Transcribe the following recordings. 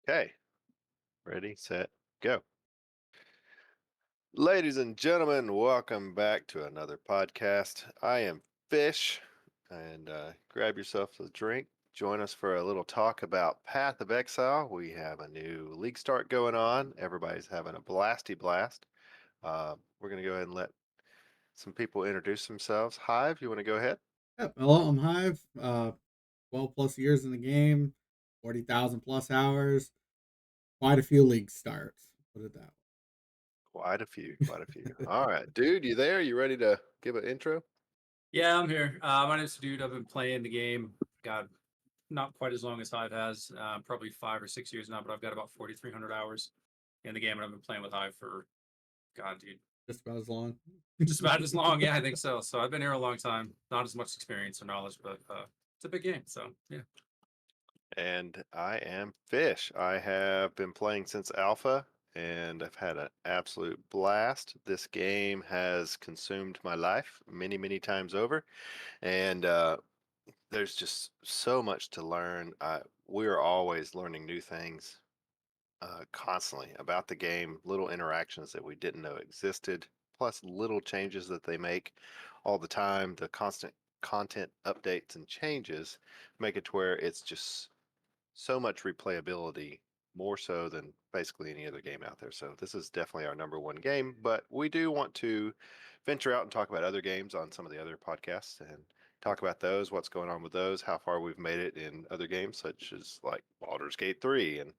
Okay, ready, set, go. Ladies and gentlemen, welcome back to another podcast. I am Fish, and grab yourself a drink. Join us for a little talk about Path of Exile. We have a new league start going on. Everybody's having a blasty blast. We're going to go ahead and let some people introduce themselves. Hive, you want to go ahead? Yep. Hello, I'm Hive. 12 plus years in the game, 40,000 plus hours, quite a few league starts. Put it that Quite a few, quite a few. way. All right, dude, you there? You ready to give an intro? Yeah, I'm here. My name's Dude. I've been playing the game. God, not quite as long as Hive has. Probably 5 or 6 years now, but I've got about 4,300 hours in the game, and I've been playing with Hive for God, dude, Just about as long. just about as long. Yeah, I think so. So I've been here a long time. Not as much experience or knowledge, but it's a big game. So yeah. And I am Fish. I have been playing since Alpha and I've had an absolute blast. This game has consumed my life many, many times over. And there's just so much to learn. We're always learning new things constantly about the game, little interactions that we didn't know existed, plus little changes that they make all the time. The constant content updates and changes make it to where it's just so much replayability, more so than basically any other game out there. So this is definitely our number one game, but we do want to venture out and talk about other games on some of the other podcasts and talk about those, what's going on with those, how far we've made it in other games such as like Baldur's Gate 3 and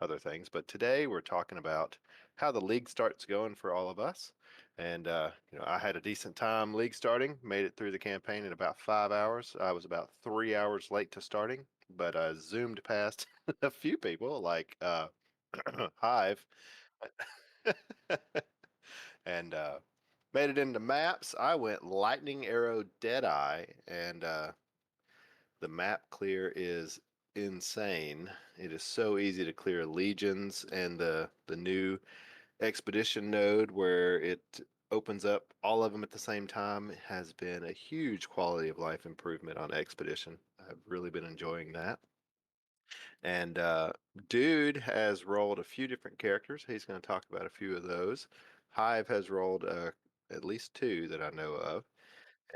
other things. But today we're talking about how the league starts going for all of us. And I had a decent time league starting, made it through the campaign in about 5 hours. I was about 3 hours late to starting, but I zoomed past a few people like Hive and made it into maps. I went lightning arrow deadeye, and the map clear is insane. It is so easy to clear legions, and the new expedition node where it opens up all of them at the same time has been a huge quality of life improvement on expedition. I've really been enjoying that. And Dude has rolled a few different characters. He's going to talk about a few of those. Hive has rolled at least two that I know of,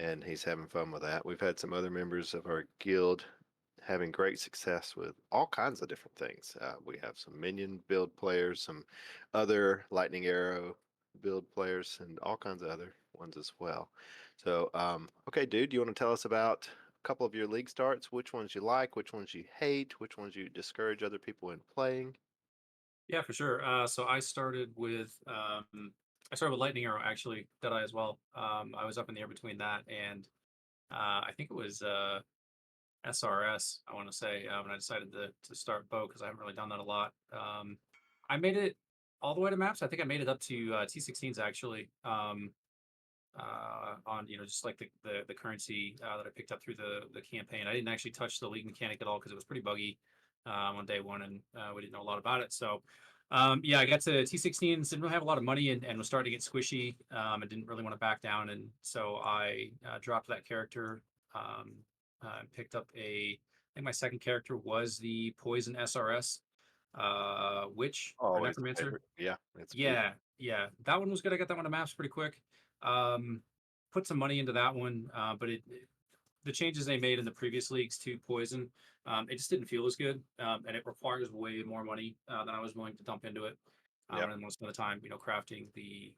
and he's having fun with that. We've had some other members of our guild having great success with all kinds of different things. We have some minion build players, some other lightning arrow build players, and all kinds of other ones as well. So, okay, dude, do you want to tell us about a couple of your league starts? Which ones you like, which ones you hate, which ones you discourage other people in playing? Yeah, for sure. So I started with Lightning Arrow actually, Deadeye as well. I was up in the air between that and I think it was SRS, I want to say, when I decided to start bow because I haven't really done that a lot. I made it all the way to maps. I think I made it up to T16s actually. On just like the currency that I picked up through the campaign. I didn't actually touch the league mechanic at all because it was pretty buggy on day one, and we didn't know a lot about it. So yeah, I got to T16s, didn't really have a lot of money, and was starting to get squishy. I didn't really want to back down, and so I dropped that character. Um, Picked up I think my second character was the Poison SRS, Witch or Always a Necromancer. favorite. Yeah, it's beautiful. Yeah, that one was good. I got that one to maps pretty quick. Um, Put some money into that one, but the changes they made in the previous leagues to Poison, it just didn't feel as good, and it requires way more money than I was willing to dump into it. Yep. And I didn't want to spend the time, crafting the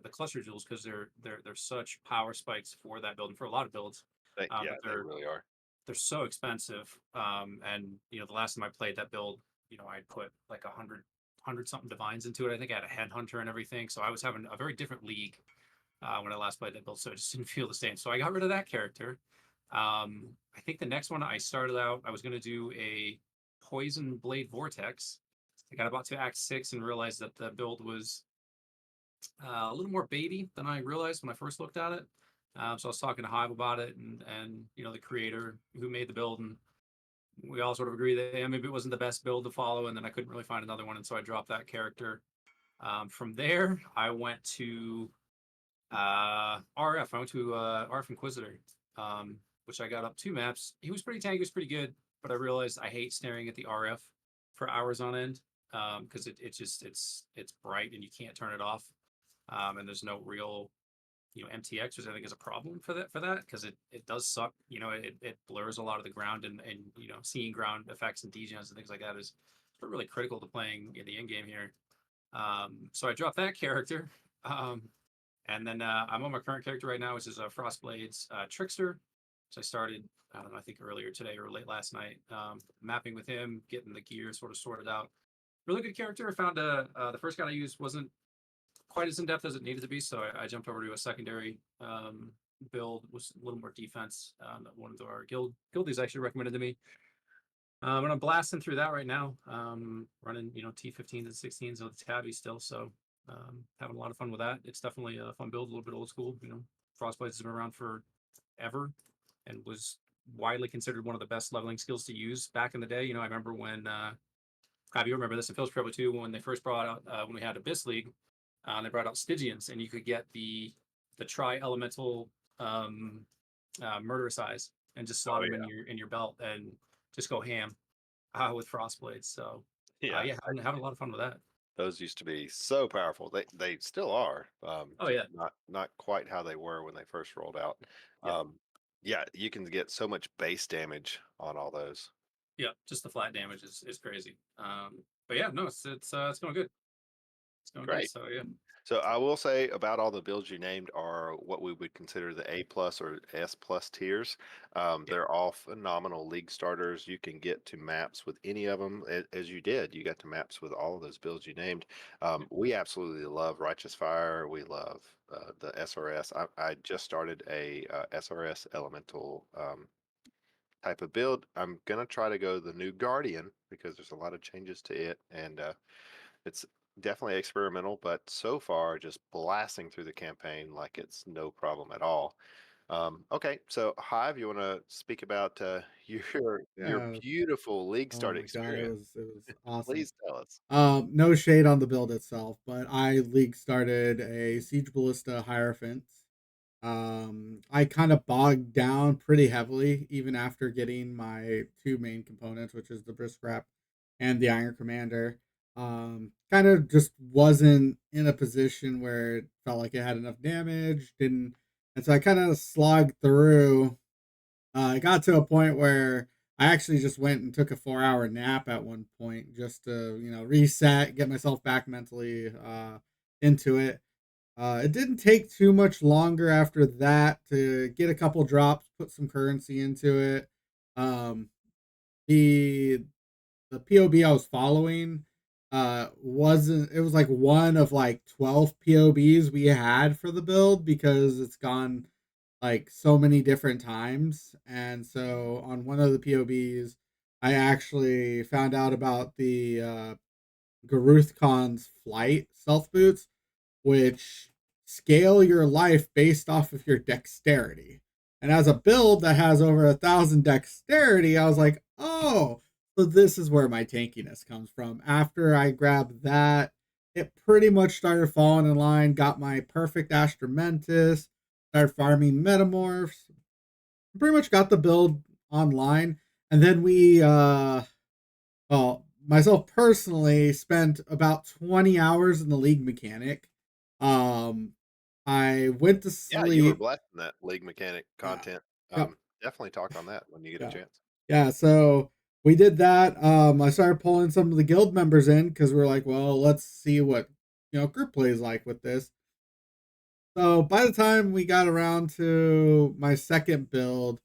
cluster jewels because they're such power spikes for that build and for a lot of builds, Yeah, but they really are. they're so expensive. And the last time I played that build, I put like hundred something divines into it. I think I had a headhunter and everything. So I was having a very different league when I last played that build. So it just didn't feel the same. So I got rid of that character. I think the next one I started out, I was going to do a poison blade vortex. I got about to Act 6 and realized that the build was a little more baby than I realized when I first looked at it. So I was talking to Hive about it, and the creator who made the build, and we all sort of agree that maybe it wasn't the best build to follow, and then I couldn't really find another one, and so I dropped that character. From there, I went to RF. I went to RF Inquisitor, which I got up two maps. He was pretty tanky, he was pretty good, but I realized I hate staring at the RF for hours on end because it's bright and you can't turn it off. And there's no real MTX, which I think is a problem for that because it does suck. It blurs a lot of the ground and seeing ground effects and degens and things like that is really critical to playing in the end game here. So I dropped that character. Um, and then I'm on my current character right now, which is Frostblade's Trickster. So I started, I don't know, I think earlier today or late last night, mapping with him, getting the gear sort of sorted out. Really good character. I found the first guy I used wasn't quite as in depth as it needed to be, so I jumped over to a secondary build, was a little more defense. That one of our guildies actually recommended to me. And I'm blasting through that right now, running T15s and 16s with the tabby still, so having a lot of fun with that. It's definitely a fun build, a little bit old school. Frostblades has been around forever and was widely considered one of the best leveling skills to use back in the day. I remember when you remember this in Phil's Pro 2 when they first brought out when we had Abyss League, they brought out Stygians, and you could get the tri-elemental murder size and just slot Oh them yeah, in your belt and just go ham with Frostblades. So yeah. yeah, having a lot of fun with that. Those used to be so powerful. They still are. Oh Just yeah, not quite how they were when they first rolled out. yeah, Yeah, you can get so much base damage on all those. yeah. Just the flat damage is crazy. But yeah, no, it's going good. It's going good. Great. So yeah, So I will say about all the builds you named are what we would consider the A plus or S plus tiers. yeah, They're all phenomenal league starters. You can get to maps with any of them, as you did. You got to maps with all of those builds you named. yeah. We absolutely love Righteous Fire. We love the SRS. I just started a SRS Elemental type of build. I'm gonna try to go the new Guardian because there's a lot of changes to it, and it's definitely experimental, but so far just blasting through the campaign like it's no problem at all. Okay, so Hive, you want to speak about your Yeah. beautiful league Oh start my god, it experience? was awesome. Please tell us. No shade on the build itself, but I league started a Siege Ballista Hierophant. I kind of bogged down pretty heavily even after getting my two main components, which is the Brisk Wrap and the Iron Commander. Kind of just wasn't in a position where it felt like it had enough damage, didn't, and so I kind of slogged through. I got to a point where I actually just went and took a 4 hour nap at one point just to, reset, get myself back mentally into it. It didn't take too much longer after that to get a couple drops, put some currency into it. Um, the the POB I was following wasn't, it was like one of like 12 POBs we had for the build because it's gone like so many different times. And so on one of the POBs, I actually found out about the Garuth Khan's flight stealth boots, which scale your life based off of your dexterity. And as a build that has over 1,000 dexterity, I was like, oh, so this is where my tankiness comes from. After I grabbed that, it pretty much started falling in line, got my perfect Astramentus, started farming Metamorphs, pretty much got the build online. And then well, myself personally spent about 20 hours in the league mechanic. Um, I went to Yeah, you were sleep. blasting that league mechanic Yeah. content. Yep. Definitely talk on that when you get a Yeah. chance. Yeah. So we did that. I started pulling some of the guild members in because we're like, well, let's see what group plays like with this. So by the time we got around to my second build,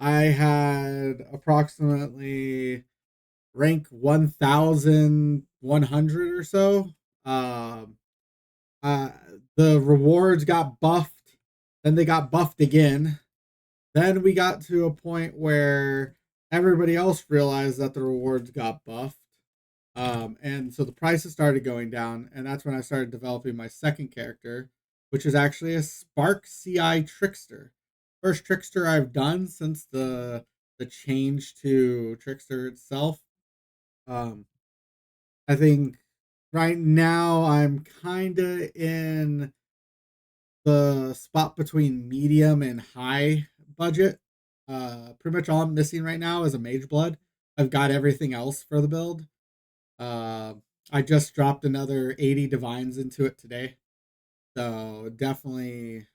I had approximately rank 1,100 or so. Um, uh, the rewards got buffed, then they got buffed again. Then we got to a point where everybody else realized that the rewards got buffed. And so the prices started going down, and that's when I started developing my second character, which is actually a Spark CI Trickster. First Trickster I've done since the change to Trickster itself. Um, I think right now I'm kind of in the spot between medium and high budget. Pretty much all I'm missing right now is a Mage Blood. I've got everything else for the build. Uh, I just dropped another 80 divines into it today. So definitely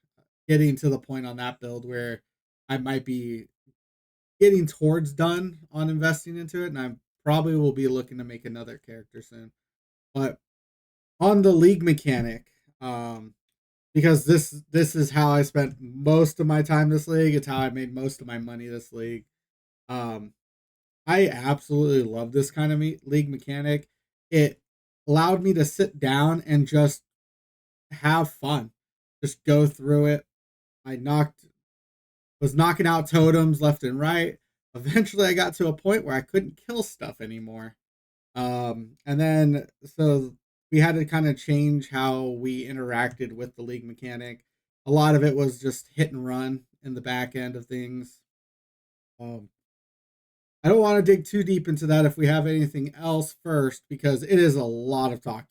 getting to the point on that build where I might be getting towards done on investing into it, and I probably will be looking to make another character soon. But on the league mechanic, because this is how I spent most of my time this league. It's how I made most of my money this league. Um, I absolutely love this kind of league mechanic. It allowed me to sit down and just have fun, just go through it. I knocked was knocking out totems left and right. Eventually, I got to a point where I couldn't kill stuff anymore. And then so we had to kind of change how we interacted with the league mechanic. A lot of it was just hit and run in the back end of things. Um, I don't want to dig too deep into that if we have anything else first, because it is a lot of talking.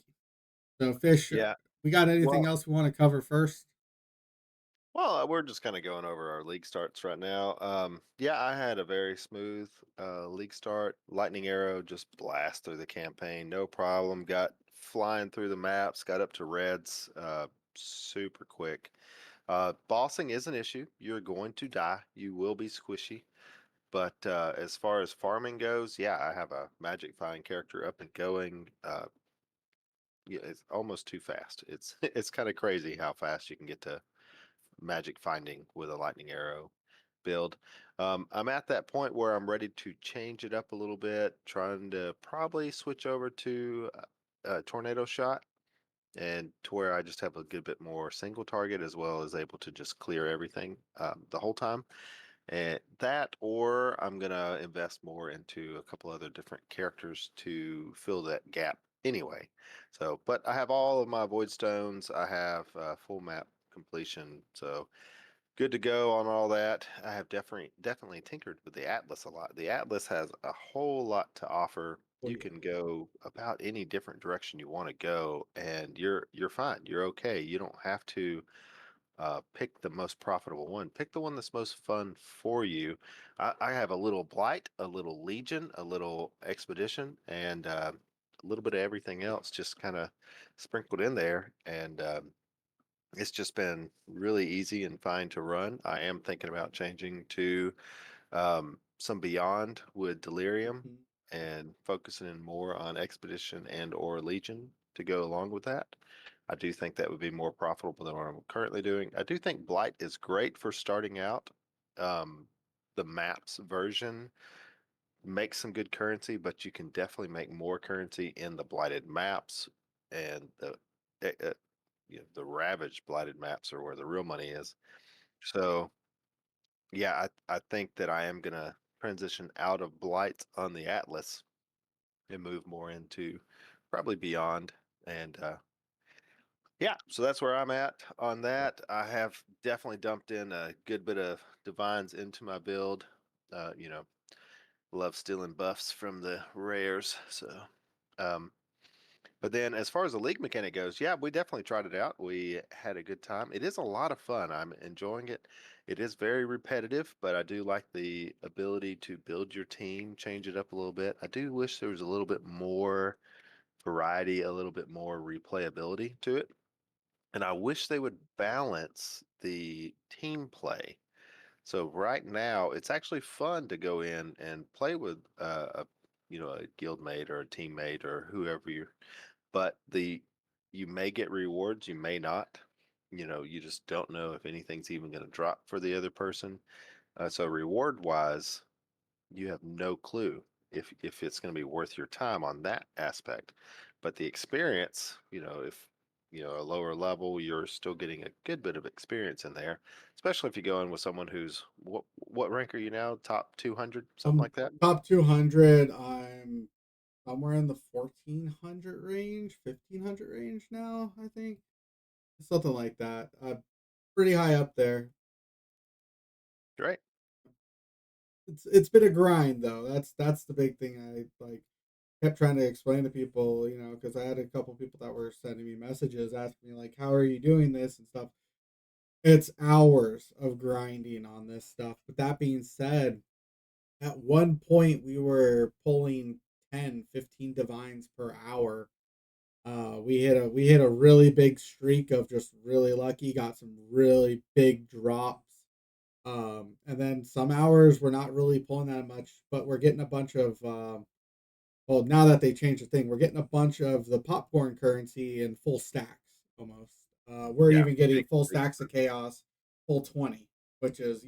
So, Fish, Yeah. we got anything Well, else we want to cover first? we're just kind of going over our league starts right now. Yeah, I had a very smooth league start. Lightning arrow just blast through the campaign, no problem. Got flying through the maps, got up to reds super quick. Bossing is an issue. You're going to die. You will be squishy. But as far as farming goes, yeah, I have a magic find character up and going. Yeah, it's almost too fast. It's it's kind of crazy how fast you can get to magic finding with a lightning arrow build. I'm at that point where I'm ready to change it up a little bit, trying to probably switch over to tornado shot and to where I just have a good bit more single target as well as able to just clear everything the whole time. And that, or I'm gonna invest more into a couple other different characters to fill that gap anyway. So, but I have all of my void stones. I have full map completion, so good to go on all that. I have definitely tinkered with the Atlas a lot. The Atlas has a whole lot to offer. Oh You yeah. can go about any different direction you want to go, and you're fine. You're okay. You don't have to pick the most profitable one. Pick the one that's most fun for you. I have a little blight, a little legion, a little expedition, and a little bit of everything else just kind of sprinkled in there. And it's just been really easy and fine to run. I am thinking about changing to some beyond with delirium Mhm. and focusing in more on expedition and or legion to go along with that. I do think that would be more profitable than what I'm currently doing. I do think blight is great for starting out. um, the maps version makes some good currency, but you can definitely make more currency in the blighted maps, and the ravaged blighted maps are where the real money is. So yeah, I think that I am gonna transition out of Blight on the Atlas and move more into probably Beyond. And yeah, so that's where I'm at on that. I have definitely dumped in a good bit of divines into my build. You know, love stealing buffs from the rares. So um, but then as far as the league mechanic goes, yeah, we definitely tried it out. We had a good time. It is a lot of fun. I'm enjoying it. It is very repetitive, but I do like the ability to build your team, change it up a little bit. I do wish there was a little bit more variety, a little bit more replayability to it. And I wish they would balance the team play. So right now, it's actually fun to go in and play with a guildmate or a teammate or whoever you're, but the you may get rewards, you may not. You just don't know if anything's even going to drop for the other person. So reward wise, you have no clue if it's going to be worth your time on that aspect. But the experience, if a lower level, you're still getting a good bit of experience in there, especially if you go in with someone who's what rank are you now? Top 200, something like that. Top 200. I'm somewhere in the 1400 range, 1500 range now, I think. Something like that. Pretty high up there. Great. It's been a grind though. That's the big thing I like kept trying to explain to people, because I had a couple people that were sending me messages asking me like, "How are you doing this?" and stuff. It's hours of grinding on this stuff. But that being said, at one point we were pulling 10, 15 divines per hour. We hit a really big streak of just really lucky, got some really big drops. And then some hours we're not really pulling that much, but we're getting a bunch of well, now that they changed the thing, we're getting a bunch of the popcorn currency in full stacks almost. We're Yeah, even getting big full league stacks of start. chaos, full 20, which is,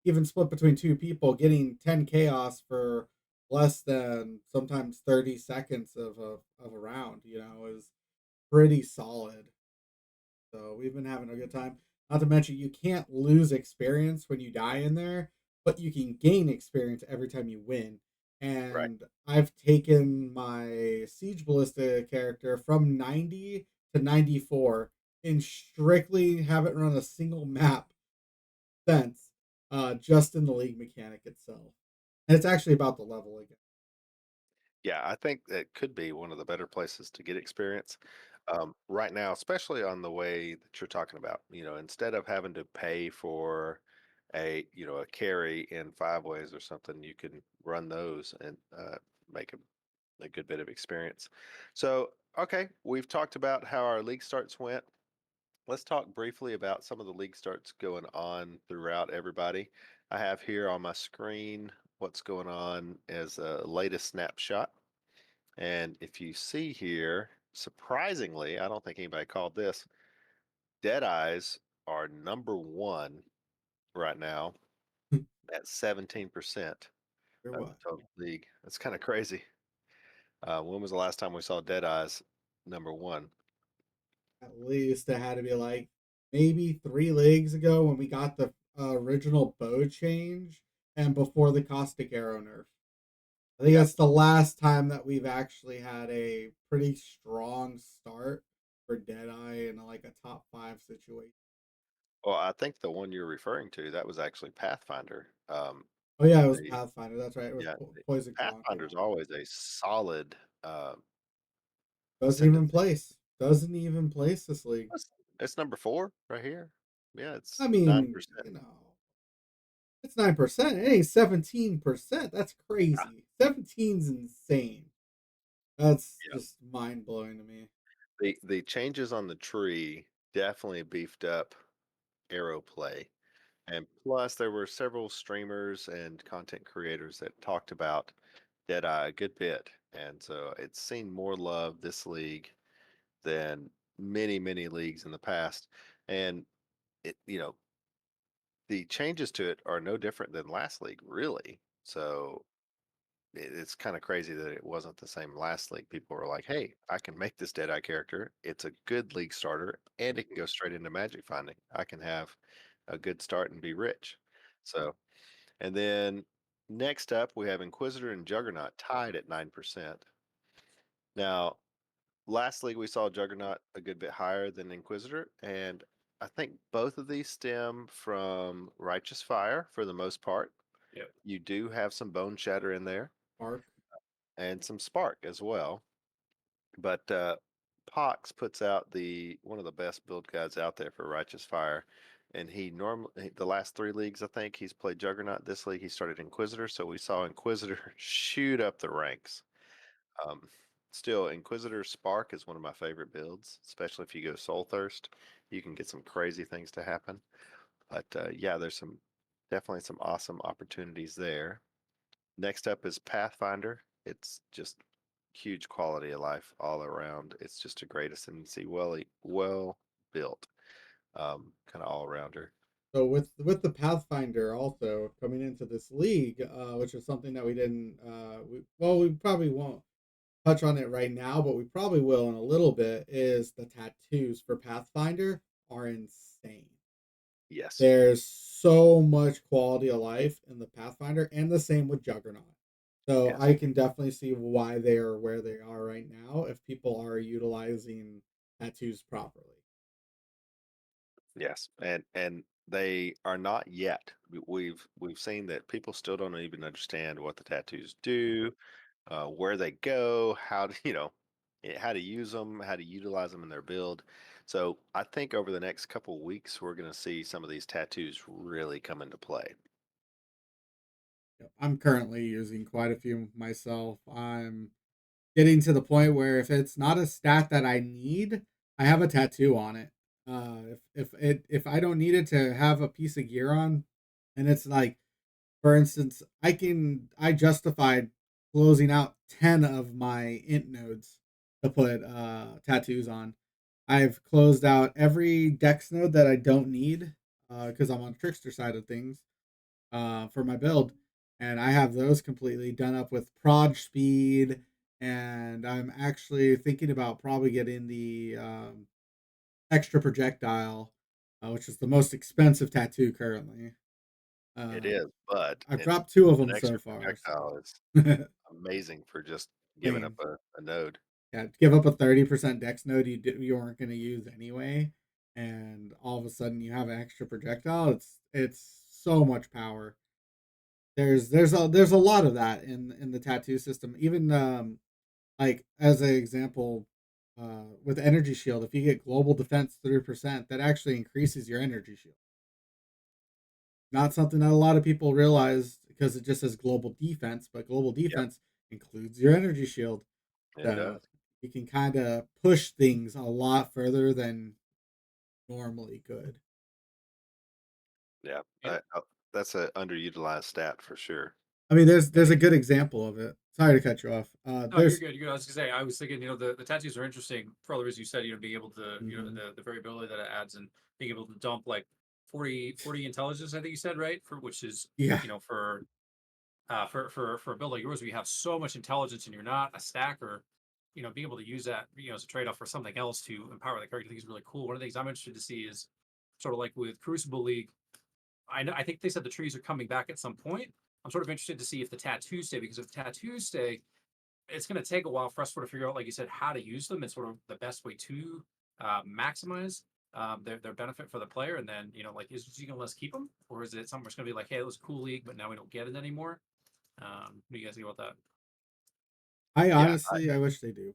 even split between two people, getting 10 chaos for less than sometimes 30 seconds of a round, is pretty solid. So we've been having a good time. Not to mention, you can't lose experience when you die in there, but you can gain experience every time you win. Right. And I've taken my Siege Ballista character from 90 to 94 and strictly haven't run a single map since, just in the league mechanic itself. And it's actually about the level again. Yeah, I think that could be one of the better places to get experience. Right now, especially on the way that you're talking about, instead of having to pay for a carry in five ways or something, you can run those and make a good bit of experience. So, okay, we've talked about how our league starts went. Let's talk briefly about some of the league starts going on throughout everybody. I have here on my screen what's going on as a latest snapshot. And if you see here, surprisingly, I don't think anybody called this, Dead Eyes are number one right now at 17% Or of the what? total league. That's kind of crazy. When was the last time we saw Dead Eyes number one? At least it had to be like maybe 3 leagues ago when we got the original bow change and before the caustic arrow nerf. I think Yeah. that's the last time that we've actually had a pretty strong start for Deadeye in like a top five situation. Well, I think the one you're referring to, that was actually Pathfinder. Oh yeah, it was The Pathfinder. That's right. It was yeah, Poison Claw. Pathfinder's always a solid Doesn't even ascendancy. place. Doesn't even place this league. It's number four right here. Yeah, it's I nine mean, percent. it's 9%. It ain't 17%. That's crazy. 17's insane. That's Yeah. just mind blowing to me. The changes on the tree definitely beefed up arrow play. And plus there were several streamers and content creators that talked about Deadeye a good bit. And so it's seen more love this league than many, many leagues in the past. And it, the changes to it are no different than last league, really. So it's kind of crazy that it wasn't the same last league. People were like, "Hey, I can make this Deadeye character. It's a good league starter, and it can go straight into magic finding. I can have a good start and be rich." So, and then next up, we have Inquisitor and Juggernaut tied at 9%. Now, last league we saw Juggernaut a good bit higher than Inquisitor, and I think both of these stem from Righteous Fire for the most part. Yep. You do have some Bone Shatter in there Arc. and some Spark as well. But Pox puts out the one of the best build guides out there for Righteous Fire. And he normally the last three leagues, I think he's played Juggernaut. This league he started Inquisitor, so we saw Inquisitor shoot up the ranks. Um, Still, Inquisitor Spark is one of my favorite builds, especially if you go Soul Thirst. You can get some crazy things to happen. But yeah, there's some definitely some awesome opportunities there. Next up is Pathfinder. It's just huge quality of life all around. It's just a great ascendancy, well built, kind of all rounder. So with the Pathfinder also coming into this league, which is something that we didn't we probably won't touch on it right now, but we probably will in a little bit, is the tattoos for Pathfinder are insane. Yes, There's so much quality of life in the Pathfinder, and the same with Juggernaut. So yes, I can definitely see why they are where they are right now if people are utilizing tattoos properly. yes, and they are not yet. We've seen that people still don't even understand what the tattoos do, where they go, how to how to use them, how to utilize them in their build. So I think over the next couple weeks we're going to see some of these tattoos really come into play. Yep, I'm currently using quite a few myself. I'm getting to the point where if it's not a stat that I need, I have a tattoo on it. If I don't need it to have a piece of gear on, and it's like, for instance, I justified closing out 10 of my int nodes to put tattoos on. I've closed out every dex node that I don't need because I'm on trickster side of things for my build, and I have those completely done up with prod speed. And I'm actually thinking about probably getting the extra projectile, which is the most expensive tattoo currently. It Um, is, but I've dropped two of an them so extra far. projectile is So amazing for just giving up playing, a node. yeah, give up a 30% dex node you weren't going to use anyway, and all of a sudden you have an extra projectile. It's so much power. There's a lot of that in the tattoo system. Even like as an example, with energy shield, if you get global defense 3%, that actually increases your energy shield. Not something that a lot of people realize because it just says global defense, but global Yep, defense includes your energy shield. it So does. you can kind of push things a lot further than normally could. Yeah, Yeah. that's a underutilized stat for sure. I mean, Yeah. there's a good example of it. Sorry to cut you off. No, you're There's good. You're good. I was gonna say, I was thinking, the tattoos are interesting for all the reasons you said, being able to, Mhm. the variability that it adds and being able to dump like 40 intelligence, I think you said, right? For which is, Yeah, for a build like yours, where you have so much intelligence and you're not a stacker, being able to use that, as a trade-off for something else to empower the character, I think is really cool. One of the things I'm interested to see is sort of like with Crucible League. I think they said the trees are coming back at some point. I'm sort of interested to see if the tattoos stay, because if the tattoos stay, it's going to take a while for us sort of figure out, like you said, how to use them and sort of the best way to maximize their benefit for the player. And then, like, is he going to let us keep them, or is it something that's going to be like, hey, it was a cool league, but now we don't get it anymore? What do you guys think about that? I Yeah, honestly I wish they do.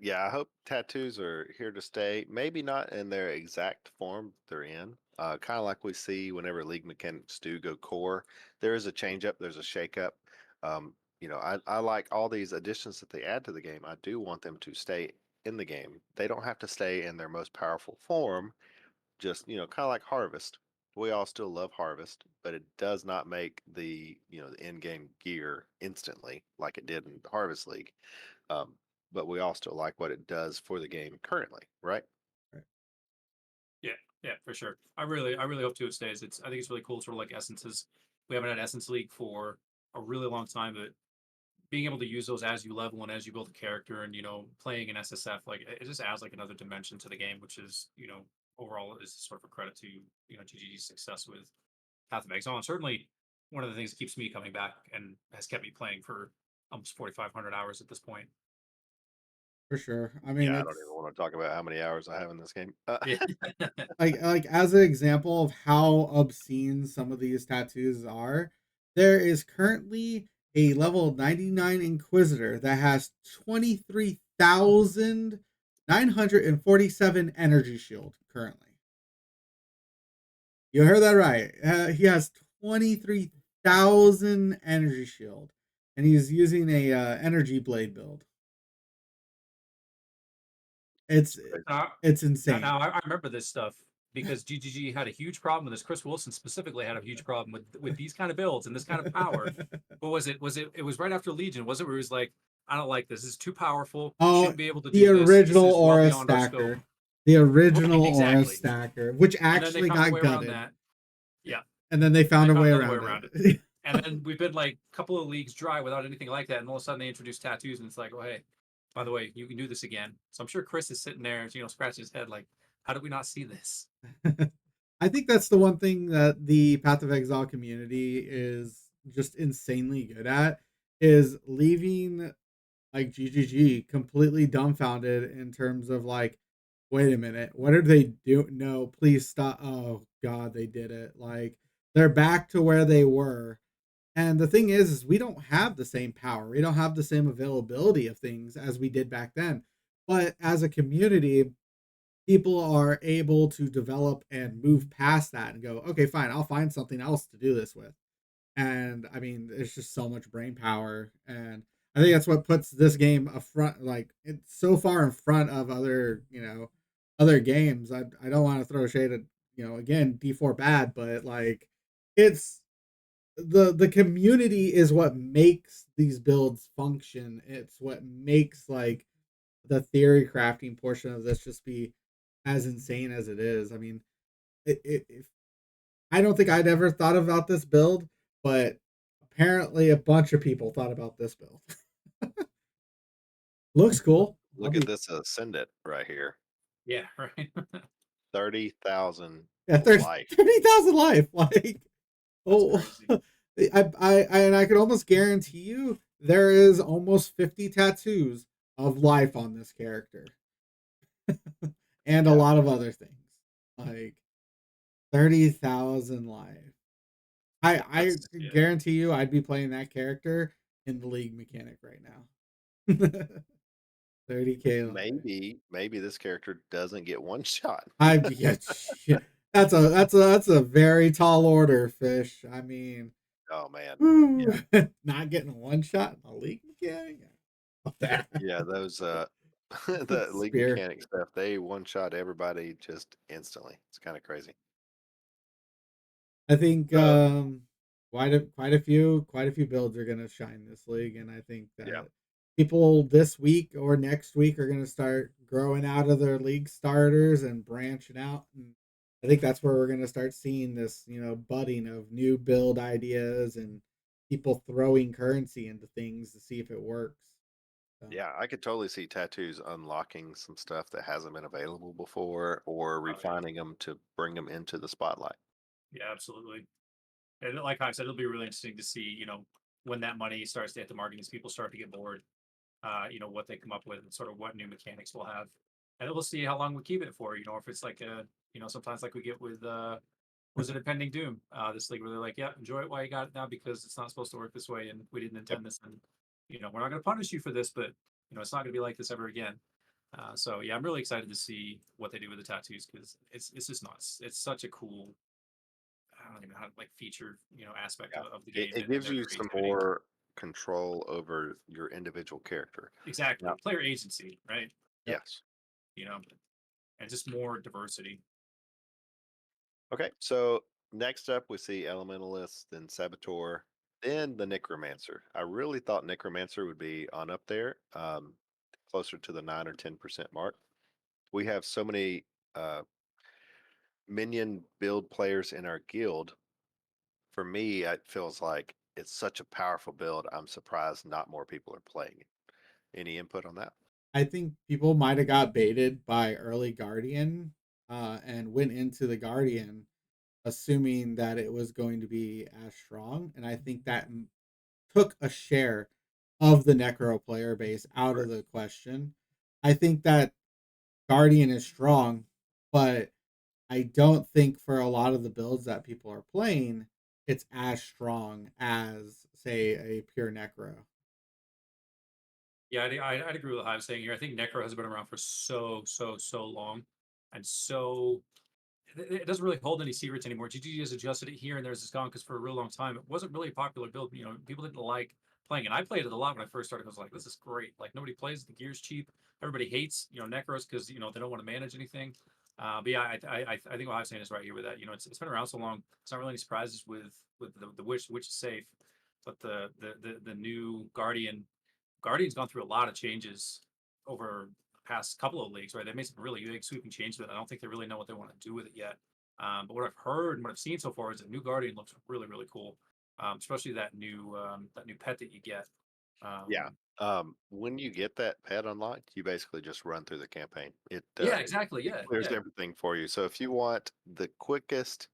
yeah, I hope tattoos are here to stay. Maybe not in their exact form they're in. Kind of like we see whenever league mechanics do go core, there is a change up, there's a shake up. I like all these additions that they add to the game. I do want them to stay in the game. They don't have to stay in their most powerful form. Just kind of like Harvest. We all still love Harvest, but it does not make the end game gear instantly like it did in the Harvest League. Um, but we all still like what it does for the game currently, right? Right. Yeah, yeah, for sure. I really hope to it stays. I think it's really cool, sort of like essences. We haven't had Essence League for a really long time, but being able to use those as you level and as you build a character, and playing an SSF, like, it just adds like another dimension to the game, which is, overall is sort of a credit to GGG's success with Path of Exile. And certainly one of the things that keeps me coming back and has kept me playing for almost 4,500 hours at this point. For sure. I Yeah, mean, I don't even want to talk about how many hours I have in this game. Yeah. like as an example of how obscene some of these tattoos are, there is currently a level 99 Inquisitor that has 23,947 energy shield currently. You heard that right. He has 23,000 energy shield, and he's using a energy blade build. It's It's crazy. Now, it's now, insane. now I remember this stuff because GGG had a huge problem with this. Chris Wilson specifically had a huge problem with these kind of builds and this kind of power. What was it? It was right after Legion, was it? Where he was like, I don't like this. This is too powerful. We Oh, shouldn't be able to the do this. This original is well aura beyond our scope. stacker. The Right, original aura exactly. stacker, which And then they actually found a got way around gutted. that. Yeah. And then they And found they a way found another way around around it. it. And then we've been like a couple of leagues dry without anything like that. And all of a sudden they introduced tattoos, and it's like, oh, hey, by the way, you can do this again. So I'm sure Chris is sitting there, scratching his head like, how did we not see this? I think that's the one thing that the Path of Exile community is just insanely good at is leaving like GGG completely dumbfounded in terms of like, wait a minute, what did they do? No, please stop. Oh God, they did it. Like they're back to where they were. And the thing is we don't have the same power. We don't have the same availability of things as we did back then. But as a community, people are able to develop and move past that and go, okay, fine, I'll find something else to do this with. And I mean, there's just so much brain power, and I think that's what puts this game a front, like it's so far in front of other, other games. I don't want to throw shade at, again, D4 bad, but like it's the community is what makes these builds function. It's what makes like the theory crafting portion of this just be as insane as it is. I mean, if I don't think I'd ever thought about this build, but apparently a bunch of people thought about this build. Looks cool. I'll Look at be this ascendant right here. Yeah, right. 30,000 yeah, there's life. 30,000 life. Like, That's oh, crazy. and I can almost guarantee you there is almost 50 tattoos of life on this character and a Yeah, lot of other things. Like 30,000 life. I That's yeah. guarantee you I'd be playing that character in the league mechanic right now. 30K life. maybe this character doesn't get one shot. I yeah, shit. That's a very tall order, fish. I mean, Oh man. whew, Yeah. not getting one shot in the league mechanic. That Yeah, those the league spear. mechanic stuff, they one shot everybody just instantly. It's kind of crazy. I think So, quite a few builds are gonna shine this league, and I think yeah. that people this week or next week are gonna start growing out of their league starters and branching out. And I think that's where we're gonna start seeing this, budding of new build ideas and people throwing currency into things to see if it works. So, Yeah, I could totally see tattoos unlocking some stuff that hasn't been available before or Oh yeah. refining them to bring them into the spotlight. Yeah, absolutely. And like I said, it'll be really interesting to see, when that money starts to hit the market, as people start to get bored, what they come up with and sort of what new mechanics we'll have. And then we'll see how long we keep it for, if it's like sometimes like we get with was it Impending Doom, this league where they're like, yeah, enjoy it while you got it now because it's not supposed to work this way and we didn't Yep. intend this and we're not gonna punish you for this, but it's not gonna be like this ever again. So yeah, I'm really excited to see what they do with the tattoos because it's just nuts. It's such a cool, I don't even know how to like feature, aspect Yeah. of the It, game it and gives their you some creativity. more control over your individual character. Exactly. Now, Player agency, right? yep. yes. You know, and just more diversity. Okay, so next up we see Elementalist, then Saboteur, then the Necromancer. I really thought Necromancer would be on up there, closer to the 9 or 10% mark. We have so many uh, minion build players in our guild. For me, it feels like it's such a powerful build. I'm surprised not more people are playing it. Any input on that? I think people might have got baited by early Guardian, and went into the Guardian assuming that it was going to be as strong, and I think that took a share of the Necro player base out of Correct. the question. I think that Guardian is strong, but I don't think for a lot of the builds that people are playing, it's as strong as, say, a pure Necro. Yeah, I'd agree with what I was saying here. I think Necro has been around for so long, and so it doesn't really hold any secrets anymore. GG has adjusted it here and there's this gone because for a real long time it wasn't really a popular build. People didn't like playing it. I played it a lot when I first started. I was like, this is great. Like nobody plays. The gear's cheap. Everybody hates Necros because they don't want to manage anything. But yeah, I think what I'm saying is right here with that. It's been around so long. It's not really any surprises with the witch is safe, but the new Guardian's gone through a lot of changes over the past couple of leagues, right? They made some really big sweeping changes with it. I don't think they really know what they want to do with it yet. But what I've heard and what I've seen so far is that new Guardian looks really, really cool. Especially that new pet that you get. Yeah. Um, When you get that pet unlocked, you basically just run through the campaign. yeah, exactly. It Yeah, clears yeah, everything for you. So if you want the quickest,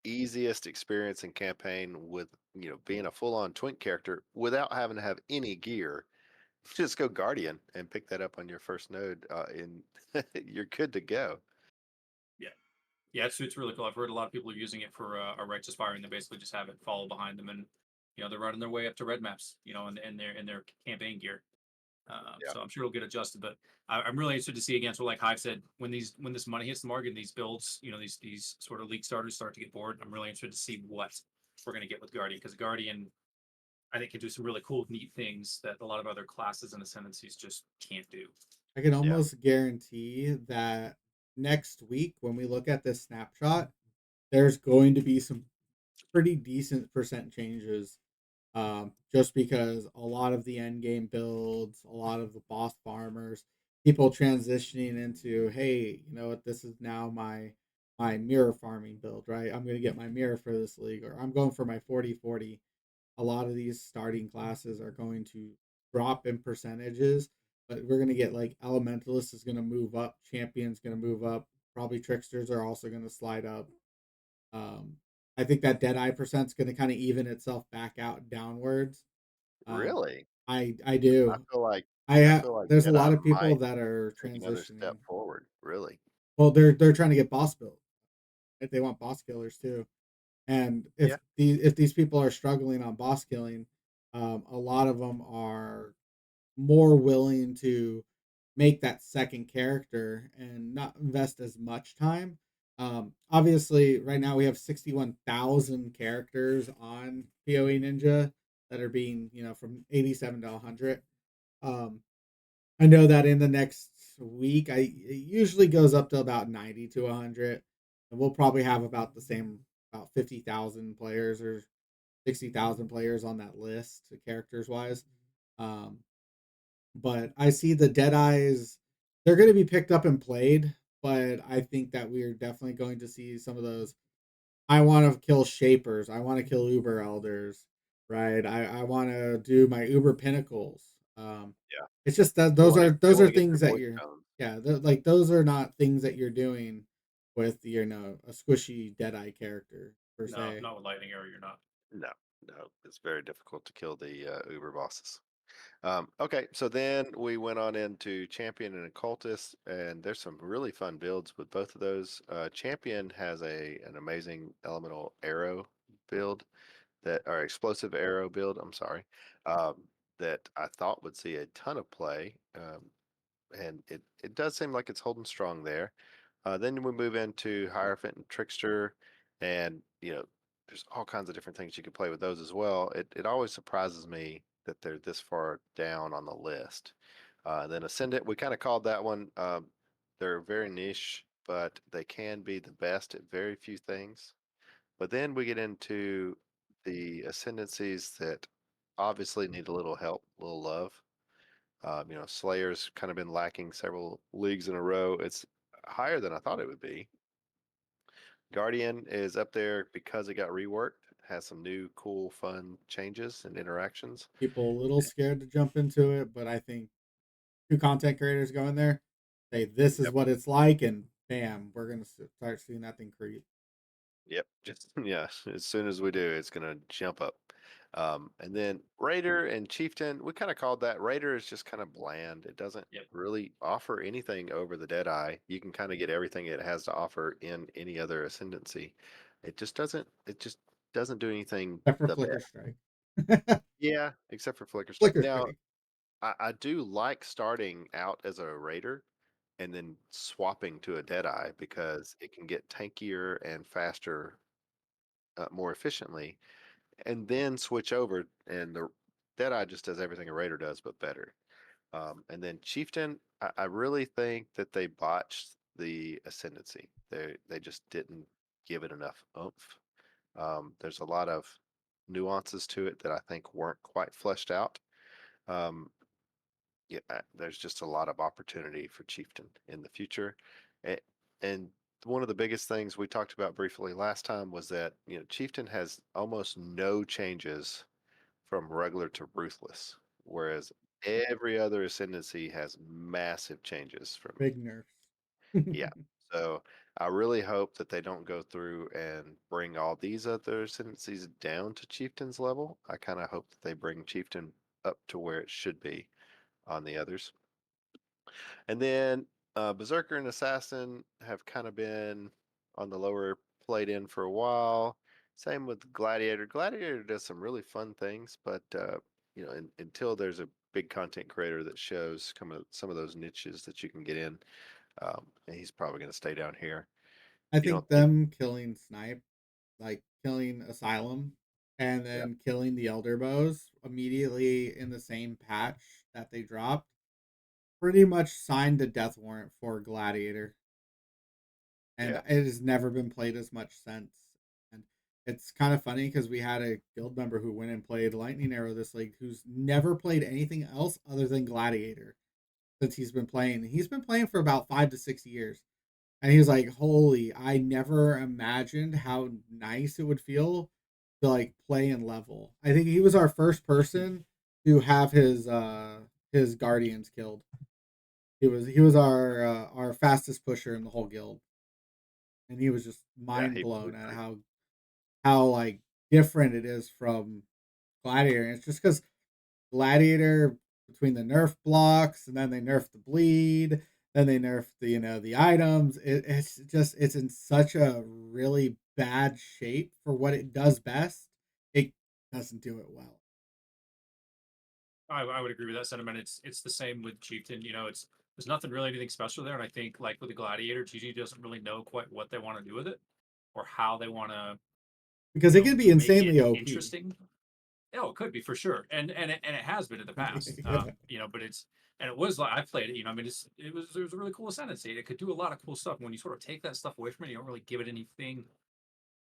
easiest experience in campaign with being a full-on twink character without having to have any gear, just go Guardian and pick that up on your first node, and you're good to go. yeah, yeah. It's really cool. I've heard a lot of people are using it for a righteous fire, and they basically just have it follow behind them, and they're running their way up to red maps, in their campaign gear. Yeah. So I'm sure it'll get adjusted, but I'm really interested to see again. So like Hive said, when this money hits the market, and these builds, these sort of league starters start to get bored. I'm really interested to see what we're going to get with Guardian, because Guardian, I think, can do some really cool, neat things that a lot of other classes and ascendancies just can't do. I can Yeah, almost guarantee that next week when we look at this snapshot, there's going to be some pretty decent percent changes. Just because a lot of the end game builds, a lot of the boss farmers, people transitioning into, hey, you know what, this is now my mirror farming build, right? I'm gonna get my mirror for this league, or I'm going for my 40/40. A lot of these starting classes are going to drop in percentages, but we're gonna get like Elementalist is gonna move up, Champion's gonna move up, probably Tricksters are also gonna slide up. um, I think that Deadeye percent's going to kind of even itself back out downwards. Um, really. I I do. feel like I I feel like There's a Jedi lot of people might that are take another step transitioning. forward. Really. Well, they're trying to get boss build. If they want boss killers too, and Yeah. if these people are struggling on boss killing, a lot of them are more willing to make that second character and not invest as much time. Obviously, right now we have 61,000 characters on PoE Ninja that are being, from 87 to 100. Um, I know that in the next week, it usually goes up to about 90 to 100, and we'll probably have about the same, about 50,000 players or 60,000 players on that list, characters wise. Um, but I see the Deadeyes, they're going to be picked up and played, but I think that we're definitely going to see some of those. I want to kill Shapers. I want to kill Uber Elders, right? I want to do my Uber Pinnacles. Yeah. It's just that You those want to are you those want are to get things your that voice you're, tones. yeah, like those are not things that you're doing with, a squishy Deadeye character per No, se. not with lightning arrow, you're not. No, no, it's very difficult to kill the Uber bosses. Okay, so then we went on into Champion and Occultist, and there's some really fun builds with both of those. Champion has an amazing elemental arrow build that, or explosive arrow build. I'm sorry, um, that I thought would see a ton of play, and it does seem like it's holding strong there. Then we move into Hierophant and Trickster, and there's all kinds of different things you can play with those as well. It always surprises me that they're this far down on the list. Then Ascendant, we kind of called that one. They're very niche, but they can be the best at very few things. But then we get into the ascendancies that obviously need a little help, a little love. Slayer's kind of been lacking several leagues in a row. It's higher than I thought it would be. Guardian is up there because it got reworked, has some new, cool, fun changes and interactions. People a little scared to jump into it, but I think two content creators go in there, say this is Yep, what it's like, and bam, we're gonna start seeing that thing creep. yep. Just yeah. As soon as we do, it's gonna jump up. And then Raider and Chieftain, we kind of called that. Raider is just kind of bland. It doesn't Yep. really offer anything over the Deadeye. You can kind of get everything it has to offer in any other ascendancy. It just doesn't. It just doesn't do anything Except for the Flicker best. Strike. Yeah, except for Flicker Strike. Flicker Now, Strike. I do like starting out as a Raider and then swapping to a Deadeye because it can get tankier and faster more efficiently, and then switch over, and the Deadeye just does everything a Raider does, but better. And then Chieftain, I really think that they botched the Ascendancy. They just didn't give it enough oomph. There's a lot of nuances to it that I think weren't quite fleshed out. Um, yeah, there's just a lot of opportunity for Chieftain in the future. A- And one of the biggest things we talked about briefly last time was that, Chieftain has almost no changes from regular to ruthless, whereas every other ascendancy has massive changes from, Big nerfs. yeah. So I really hope that they don't go through and bring all these other ascendancies down to Chieftain's level. I kind of hope that they bring Chieftain up to where it should be on the others. And then Berserker and Assassin have kind of been on the lower played in for a while. Same with Gladiator. Gladiator does some really fun things, but until there's a big content creator that shows some of those niches that you can get in, he's probably going to stay down here. I You think don't think? them killing Snipe, like killing Asylum, and Yeah. then killing the elder bows immediately in the same patch that they dropped pretty much signed the death warrant for Gladiator, and Yeah. it has never been played as much since. And it's kind of funny because we had a guild member who went and played Lightning Arrow this league who's never played anything else other than Gladiator since he's been playing. He's been playing for about 5 to 6 years. And he was like, "Holy, I never imagined how nice it would feel to like play and level." I think he was our first person to have his guardians killed. He was our fastest pusher in the whole guild, and he was just Yeah. mind He blown played at pretty. how like different it is from Gladiator. And it's just because Gladiator, between the nerf blocks and then they nerfed the bleed, then they nerfed the the items. It's in such a really bad shape for what it does best. It doesn't do it well. I would agree with that sentiment. It's the same with Chieftain. It's there's nothing really anything special there, and I think like with the Gladiator, TG doesn't really know quite what they want to do with it or how they want to Because it can be make it insanely OP. interesting. Oh, it could be for sure, and it has been in the past. Yeah. But it was like I played it. I mean, it was a really cool ascendancy. It could do a lot of cool stuff. When you sort of take that stuff away from it, you don't really give it anything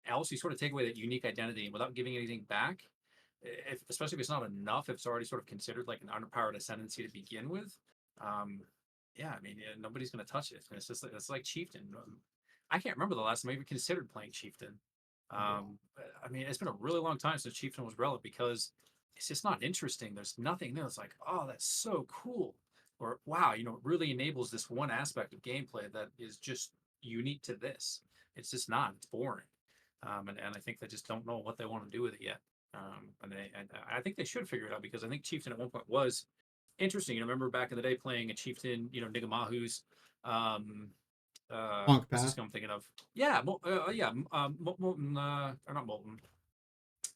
else. You sort of take away that unique identity without giving anything back. Especially if it's not enough, if it's already sort of considered like an underpowered ascendancy to begin with. Um, yeah, I mean, yeah, nobody's going to touch it. It's just it's like Chieftain. I can't remember the last time I even considered playing Chieftain. I mean, it's been a really long time since Chieftain was relevant because it's just not interesting. There's nothing there. It's like, oh, that's so cool. Or wow, it really enables this one aspect of gameplay that is just unique to this. It's just not. It's boring. And I think they just don't know what they want to do with it yet. And I think they should figure it out because I think Chieftain at one point was interesting. Remember back in the day playing a Chieftain, Nigamahu's Honk what's this path. guy I'm thinking of? Yeah, yeah, Molten, or not Molten.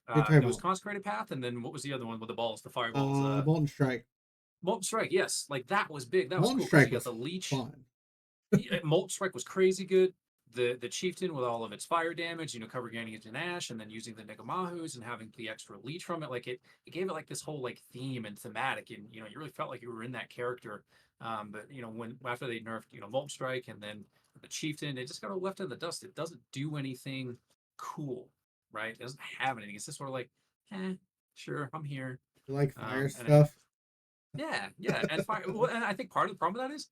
You're talking There was about Consecrated Path, and then what was the other one with the balls, the fireballs? Molten Strike. Molten Strike. Yes, like that was big. That was Molten cool because you Strike got was the leech. fun. Molten Strike was crazy good. The Chieftain with all of its fire damage, cover gaining into Ash, and then using the Nigamahus and having the extra leech from it, like it gave it like this whole like theme and thematic, and you really felt like you were in that character. But when after they nerfed Molten Strike and then the Chieftain, it just got left in the dust. It doesn't do anything cool, right? It doesn't have anything. It's just sort of like, sure, I'm here. You like fire And it, stuff? yeah, yeah, and fire. Well, and I think part of the problem with that is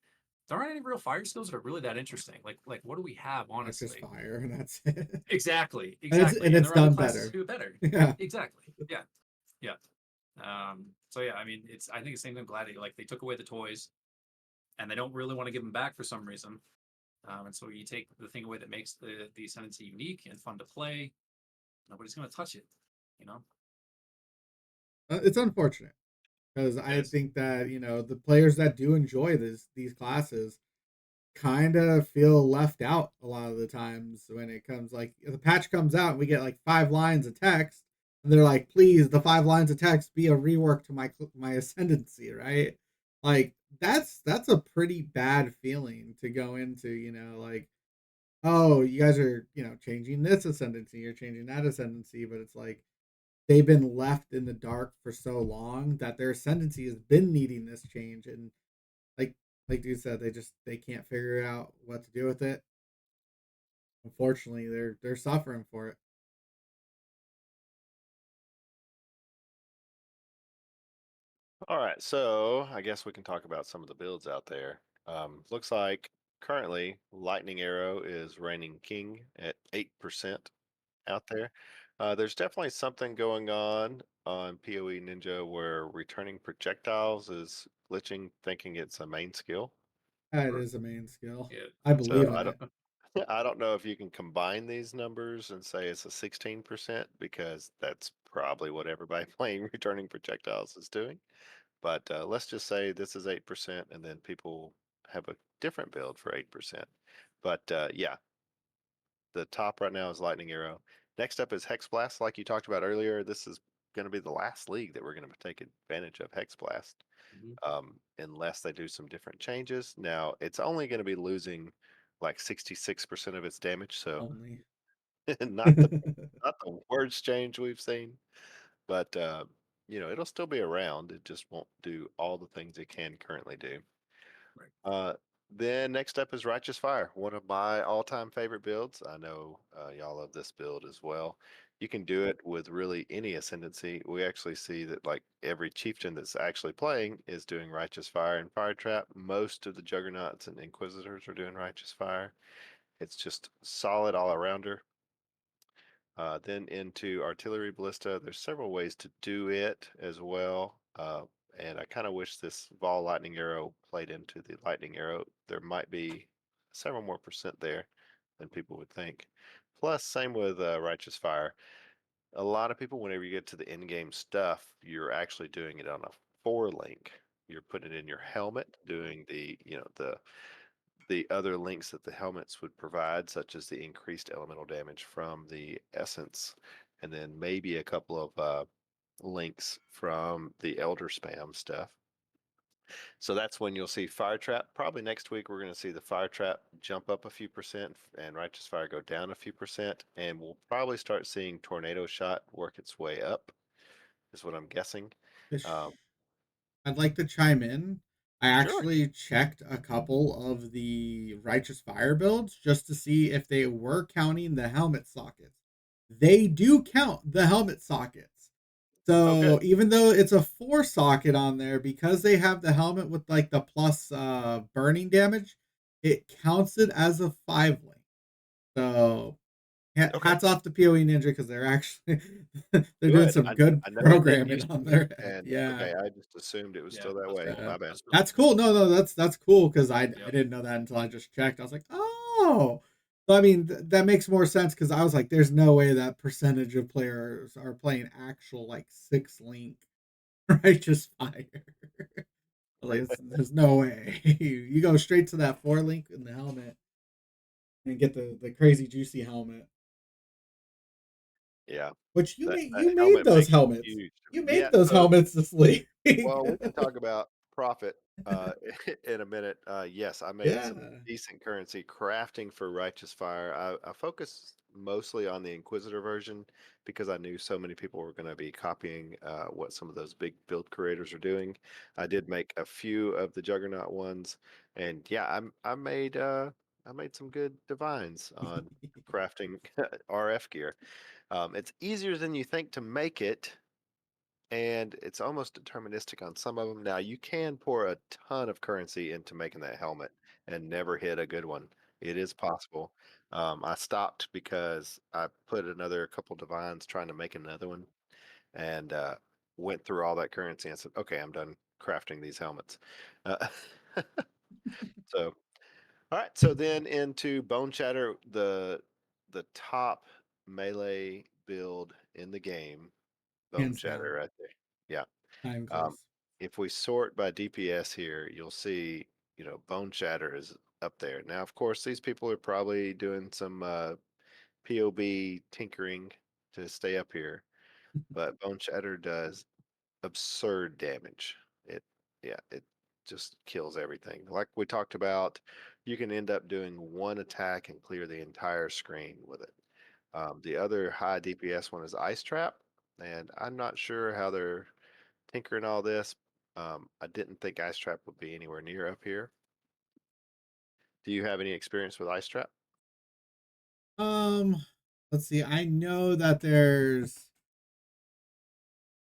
there aren't any real fire skills that are really that interesting. Like what do we have, It's just honestly? fire, and that's it. Exactly, And it's exactly. and And it's there are other done classes better. who do it better. Yeah. Exactly. Yeah. Yeah. So yeah, I mean, I think the same thing with Gladiator. Like they took away the toys, and they don't really want to give them back for some reason. And so you take the thing away that makes the Ascendancy unique and fun to play. Nobody's going to touch it. You know, It's unfortunate because it I is. think that the players that do enjoy these classes kind of feel left out a lot of the times when it comes like if the patch comes out and we get like 5 lines of text and they're like, please, the 5 lines of text be a rework to my ascendancy, right? Like that's a pretty bad feeling to go into, like, oh, you guys are changing this ascendancy, you're changing that ascendancy, but it's like they've been left in the dark for so long that their ascendancy has been needing this change, and like dude said, they can't figure out what to do with it. Unfortunately, they're suffering for it. All right, so I guess we can talk about some of the builds out there. Looks like currently Lightning Arrow is reigning king at 8% out there. There's definitely something going on PoE Ninja where returning projectiles is glitching, thinking it's a main skill. That is a main skill. Yeah. I So believe in I don't it. I don't know if you can combine these numbers and say it's a 16% because that's probably what everybody playing returning projectiles is doing. But let's just say this is 8%, and then people have a different build for 8%. But yeah, the top right now is Lightning Arrow. Next up is Hex Blast, like you talked about earlier. This is going to be the last league that we're going to take advantage of Hex Blast, Mhm. unless they do some different changes. Now, it's only going to be losing like 66% of its damage, so Only. Not the not the worst change we've seen, but it'll still be around. It just won't do all the things it can currently do. Right. Uh, then next up is Righteous Fire, one of my all-time favorite builds. I know y'all love this build as well. You can do it with really any ascendancy. We actually see that like every chieftain that's actually playing is doing Righteous Fire and Fire Trap. Most of the Juggernauts and Inquisitors are doing Righteous Fire. It's just solid all arounder. Then into Artillery Ballista. There's several ways to do it as well. And I kind of wish this Vol Lightning Arrow played into the Lightning Arrow. There might be several more percent there than people would think. Plus, same with Righteous Fire. A lot of people, whenever you get to the end game stuff, you're actually doing it on a four link. You're putting it in your helmet, doing the other links that the helmets would provide, such as the increased elemental damage from the essence, and then maybe a couple of links from the elder spam stuff. So that's when you'll see Fire Trap. Probably next week we're going to see the Fire Trap jump up a few percent and Righteous Fire go down a few percent, and we'll probably start seeing Tornado Shot work its way up, is what I'm guessing. Um, Ish. I'd like to chime in. I sure. actually checked a couple of the Righteous Fire builds just to see if they were counting the helmet sockets. They do count the helmet sockets. Oh, good. So even though it's a four socket on there, because they have the helmet with like the plus burning damage, it counts it as a five link. So Okay. hats off to PoE Ninja because they're actually they're doing Good. some good I never get programming used on to it, their end. and Yeah. okay, I just assumed it was Yeah, still that that's way. cool. Yeah. My bad. That's really That's cool. cool. No, no, that's cool because I Yep. didn't know that until I just checked. I was like, oh, so, I mean that makes more sense because I was like, there's no way that percentage of players are playing actual like six link righteous fire. Like, there's no way you go straight to that four link in the helmet and get the crazy juicy helmet. Yeah, Which that you made helmet those makes a helmets. huge You yeah, made those so helmets this league. well, we can talk about profit in a minute. Yes, I made Yeah. some decent currency crafting for Righteous Fire. I focused mostly on the Inquisitor version because I knew so many people were going to be copying what some of those big build creators are doing. I did make a few of the Juggernaut ones, and yeah, I made some good divines on crafting RF gear. It's easier than you think to make it, and it's almost deterministic on some of them. Now, you can pour a ton of currency into making that helmet and never hit a good one. It is possible. I stopped because I put another couple divines trying to make another one, and went through all that currency and said, "Okay, I'm done crafting these helmets." Uh, so, all right. So then into Bone Shatter, the top melee build in the game, Bone Hands Shatter down. right there. Yeah. Not even Um, close. if we sort by DPS here, you'll see, Bone Shatter is up there. Now, of course, these people are probably doing some POB tinkering to stay up here, but Bone Shatter does absurd damage. It, yeah, it just kills everything. Like we talked about, you can end up doing one attack and clear the entire screen with it. The other high DPS one is Ice Trap, and I'm not sure how they're tinkering all this. I didn't think Ice Trap would be anywhere near up here. Do you have any experience with Ice Trap? Um, let's see. I know that there's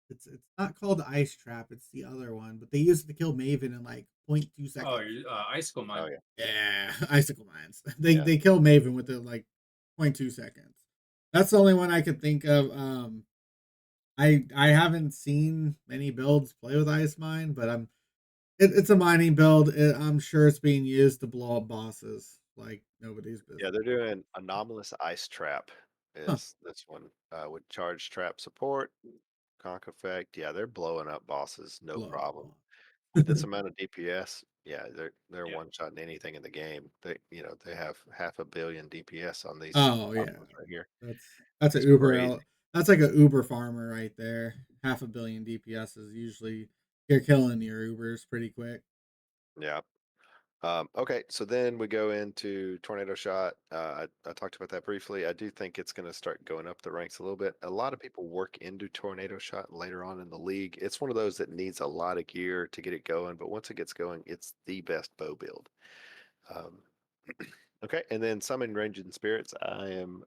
it's not called Ice Trap, it's the other one, but they use it to kill Maven in like point 0.2 Oh, seconds. icicle Oh mine. yeah, Yeah, icicle mines. yeah, They kill Maven within like point 0.2 seconds. That's the only one I could think of. I haven't seen many builds play with Ice Mine, but it's a mining build. I'm sure it's being used to blow up bosses like nobody's yeah. business. They're doing Anomalous Ice Trap. Huh, Is this one with charge trap support, conk effect? Yeah, they're blowing up bosses, no blow problem. With this them amount of DPS, yeah, they're Yeah. one shotting anything in the game. They have half a billion DPS on these Oh yeah, ones right here. that's a It's Uber. crazy. That's like a Uber farmer right there. Half a billion DPS is usually you're killing your Ubers pretty quick. Yeah. Okay, so then we go into tornado shot. I talked about that briefly. I do think it's going to start going up the ranks a little bit. A lot of people work into tornado shot later on in the league. It's one of those that needs a lot of gear to get it going, but once it gets going, it's the best bow build. Um, okay, and then summon raging spirits. I am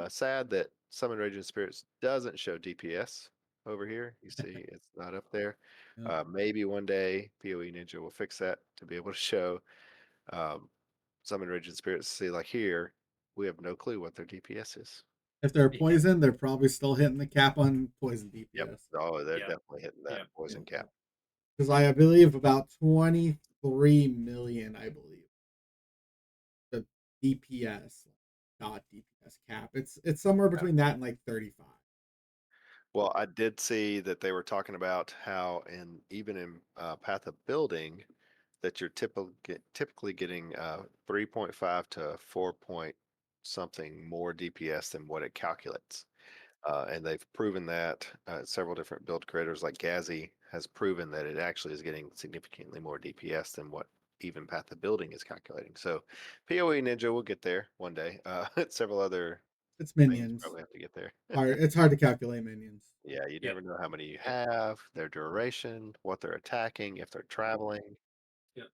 sad that summon raging spirits doesn't show DPS over here. You see, it's not up there. Yeah. Maybe one day PoE Ninja will fix that to be able to show um, summon raging spirits. See, like here, we have no clue what their DPS is. If they're Yeah, poison, they're probably still hitting the cap on poison Yep. DPS. Oh, they're yeah, definitely hitting that yeah. poison cap. Because I believe about 23 million, I believe, the DPS dot DPS cap. It's somewhere Yeah. between that and like 35. Well, I did see that they were talking about how, in even in Path of Building, that you're typically getting 3.5 to 4 point something more DPS than what it calculates. And they've proven that several different build creators like Gazzy has proven that it actually is getting significantly more DPS than what even Path of Building is calculating. So PoE Ninja will get there one day. Several other It's things minions. probably have to get there. It's hard to calculate minions. Yeah, you Yep, never know how many you yep, have, their duration, what they're attacking, if they're traveling. yep.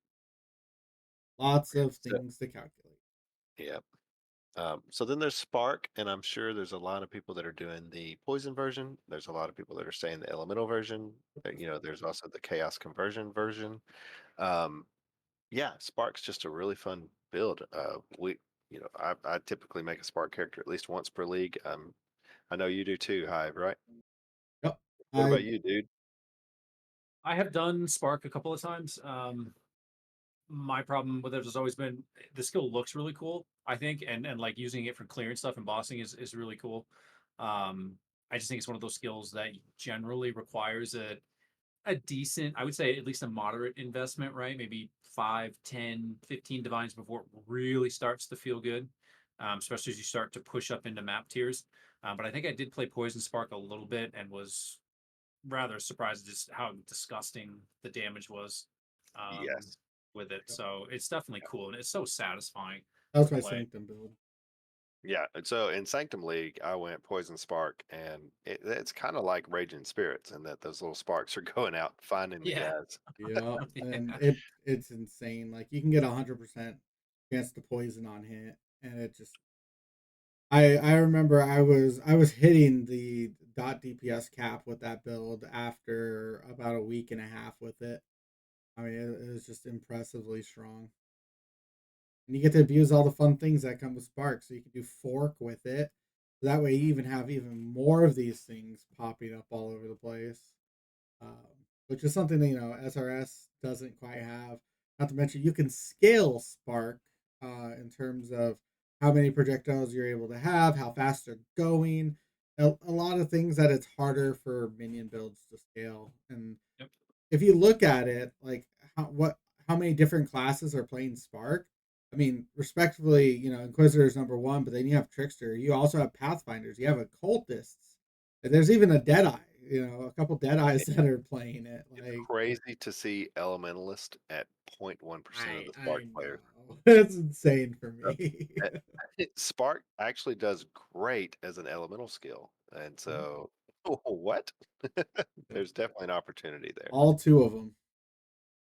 Lots of So, things to calculate. yeah. So then there's Spark, and I'm sure there's a lot of people that are doing the poison version. There's a lot of people that are saying the elemental version. There's also the chaos conversion version. Um, yeah, Spark's just a really fun build. I typically make a Spark character at least once per league. I know you do too, Hive, right? Yep. What I about you, dude? I have done Spark a couple of times. My problem with it has always been the skill looks really cool, I think, and like using it for clearing stuff and bossing is really cool. Um, I just think it's one of those skills that generally requires a decent, I would say at least a moderate investment, right? Maybe 5, 10, 15 divines before it really starts to feel good. Especially as you start to push up into map tiers. But I think I did play Poison Spark a little bit and was rather surprised just how disgusting the damage was um, Yes. with it. Yep. So it's definitely cool and it's so satisfying That was to my play. sanctum build. Yeah, and so in Sanctum League, I went Poison Spark, and it's kind of like Raging Spirits in that those little sparks are going out finding the Yeah, guys. Yeah, and yeah, it's insane. Like you can get 100% chance to poison on hit, and it just I remember I was hitting the dot DPS cap with that build after about a week and a half with it. I mean, it was just impressively strong. And you get to abuse all the fun things that come with Spark. So you can do fork with it. That way you even have even more of these things popping up all over the place. Which is something that SRS doesn't quite have. Not to mention, you can scale Spark in terms of how many projectiles you're able to have, how fast they're going, a lot of things that it's harder for minion builds to scale. And yep, if you look at it, like how many different classes are playing Spark? I mean, respectively, Inquisitor is number one, but then you have Trickster. You also have Pathfinders. You have Occultists. And there's even a Deadeye. A couple Deadeyes that are playing it. It's Like crazy to see Elementalist at 0.1% of I the Spark I players. know it's insane for Uh, me. Spark actually does great as an elemental skill, and so what? Yep. There's definitely an opportunity there. All two of them,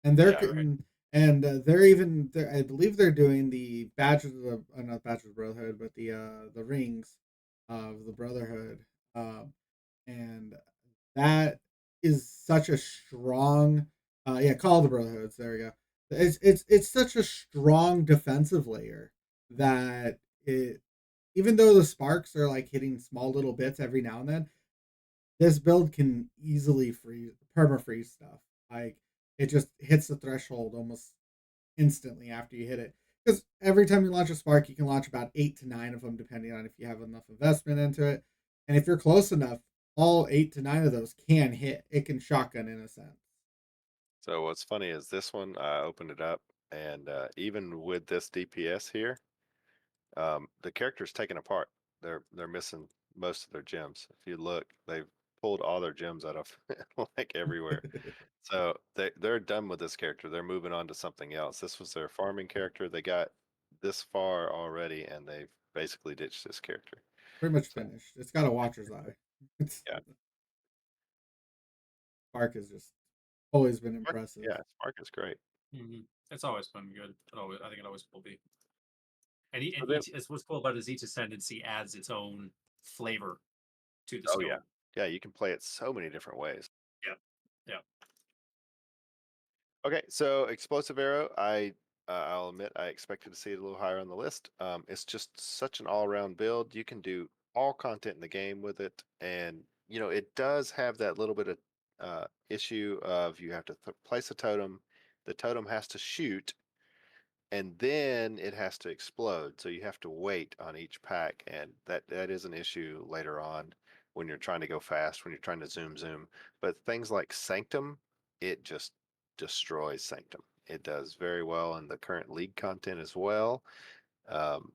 and yeah, right. they're even I believe they're doing the badges of the not badges of the Brotherhood, but the rings of the Brotherhood, and that is such a strong yeah, call of the Brotherhoods. There we go. It's such a strong defensive layer that it even though the sparks are like hitting small little bits every now and then, this build can easily freeze perma freeze stuff. Like it just hits the threshold almost instantly after you hit it. Because every time you launch a spark, you can launch about 8 to 9 of them, depending on if you have enough investment into it. And if you're close enough, all 8 to 9 of those can hit. It can shotgun in a sense. So what's funny is this one, I opened it up, and even with this DPS here, the character's taken apart. They're missing most of their gems. If you look, pulled all their gems out of like everywhere. So they're done with this character. They're moving on to something else. This was their farming character. They got this far already, and they've basically ditched this character. Pretty much So finished. It's got a watcher's eye. yeah, Spark has just always been Spark, impressive. yeah, Spark is great. It's always been good. I think it always will be. So And then, each is what's cool about it is each ascendancy adds its own flavor to the oh yeah, skill. yeah, you can play it so many different ways. Yeah. Yeah. Okay, so explosive arrow, I'll admit I expected to see it a little higher on the list. It's just such an all-around build. You can do all content in the game with it, and it does have that little bit of issue of you have to place a totem. The totem has to shoot, and then it has to explode. So you have to wait on each pack, and that is an issue later on when you're trying to go fast, when you're trying to zoom. But things like Sanctum, it just destroys Sanctum. It does very well in the current league content as well. Um,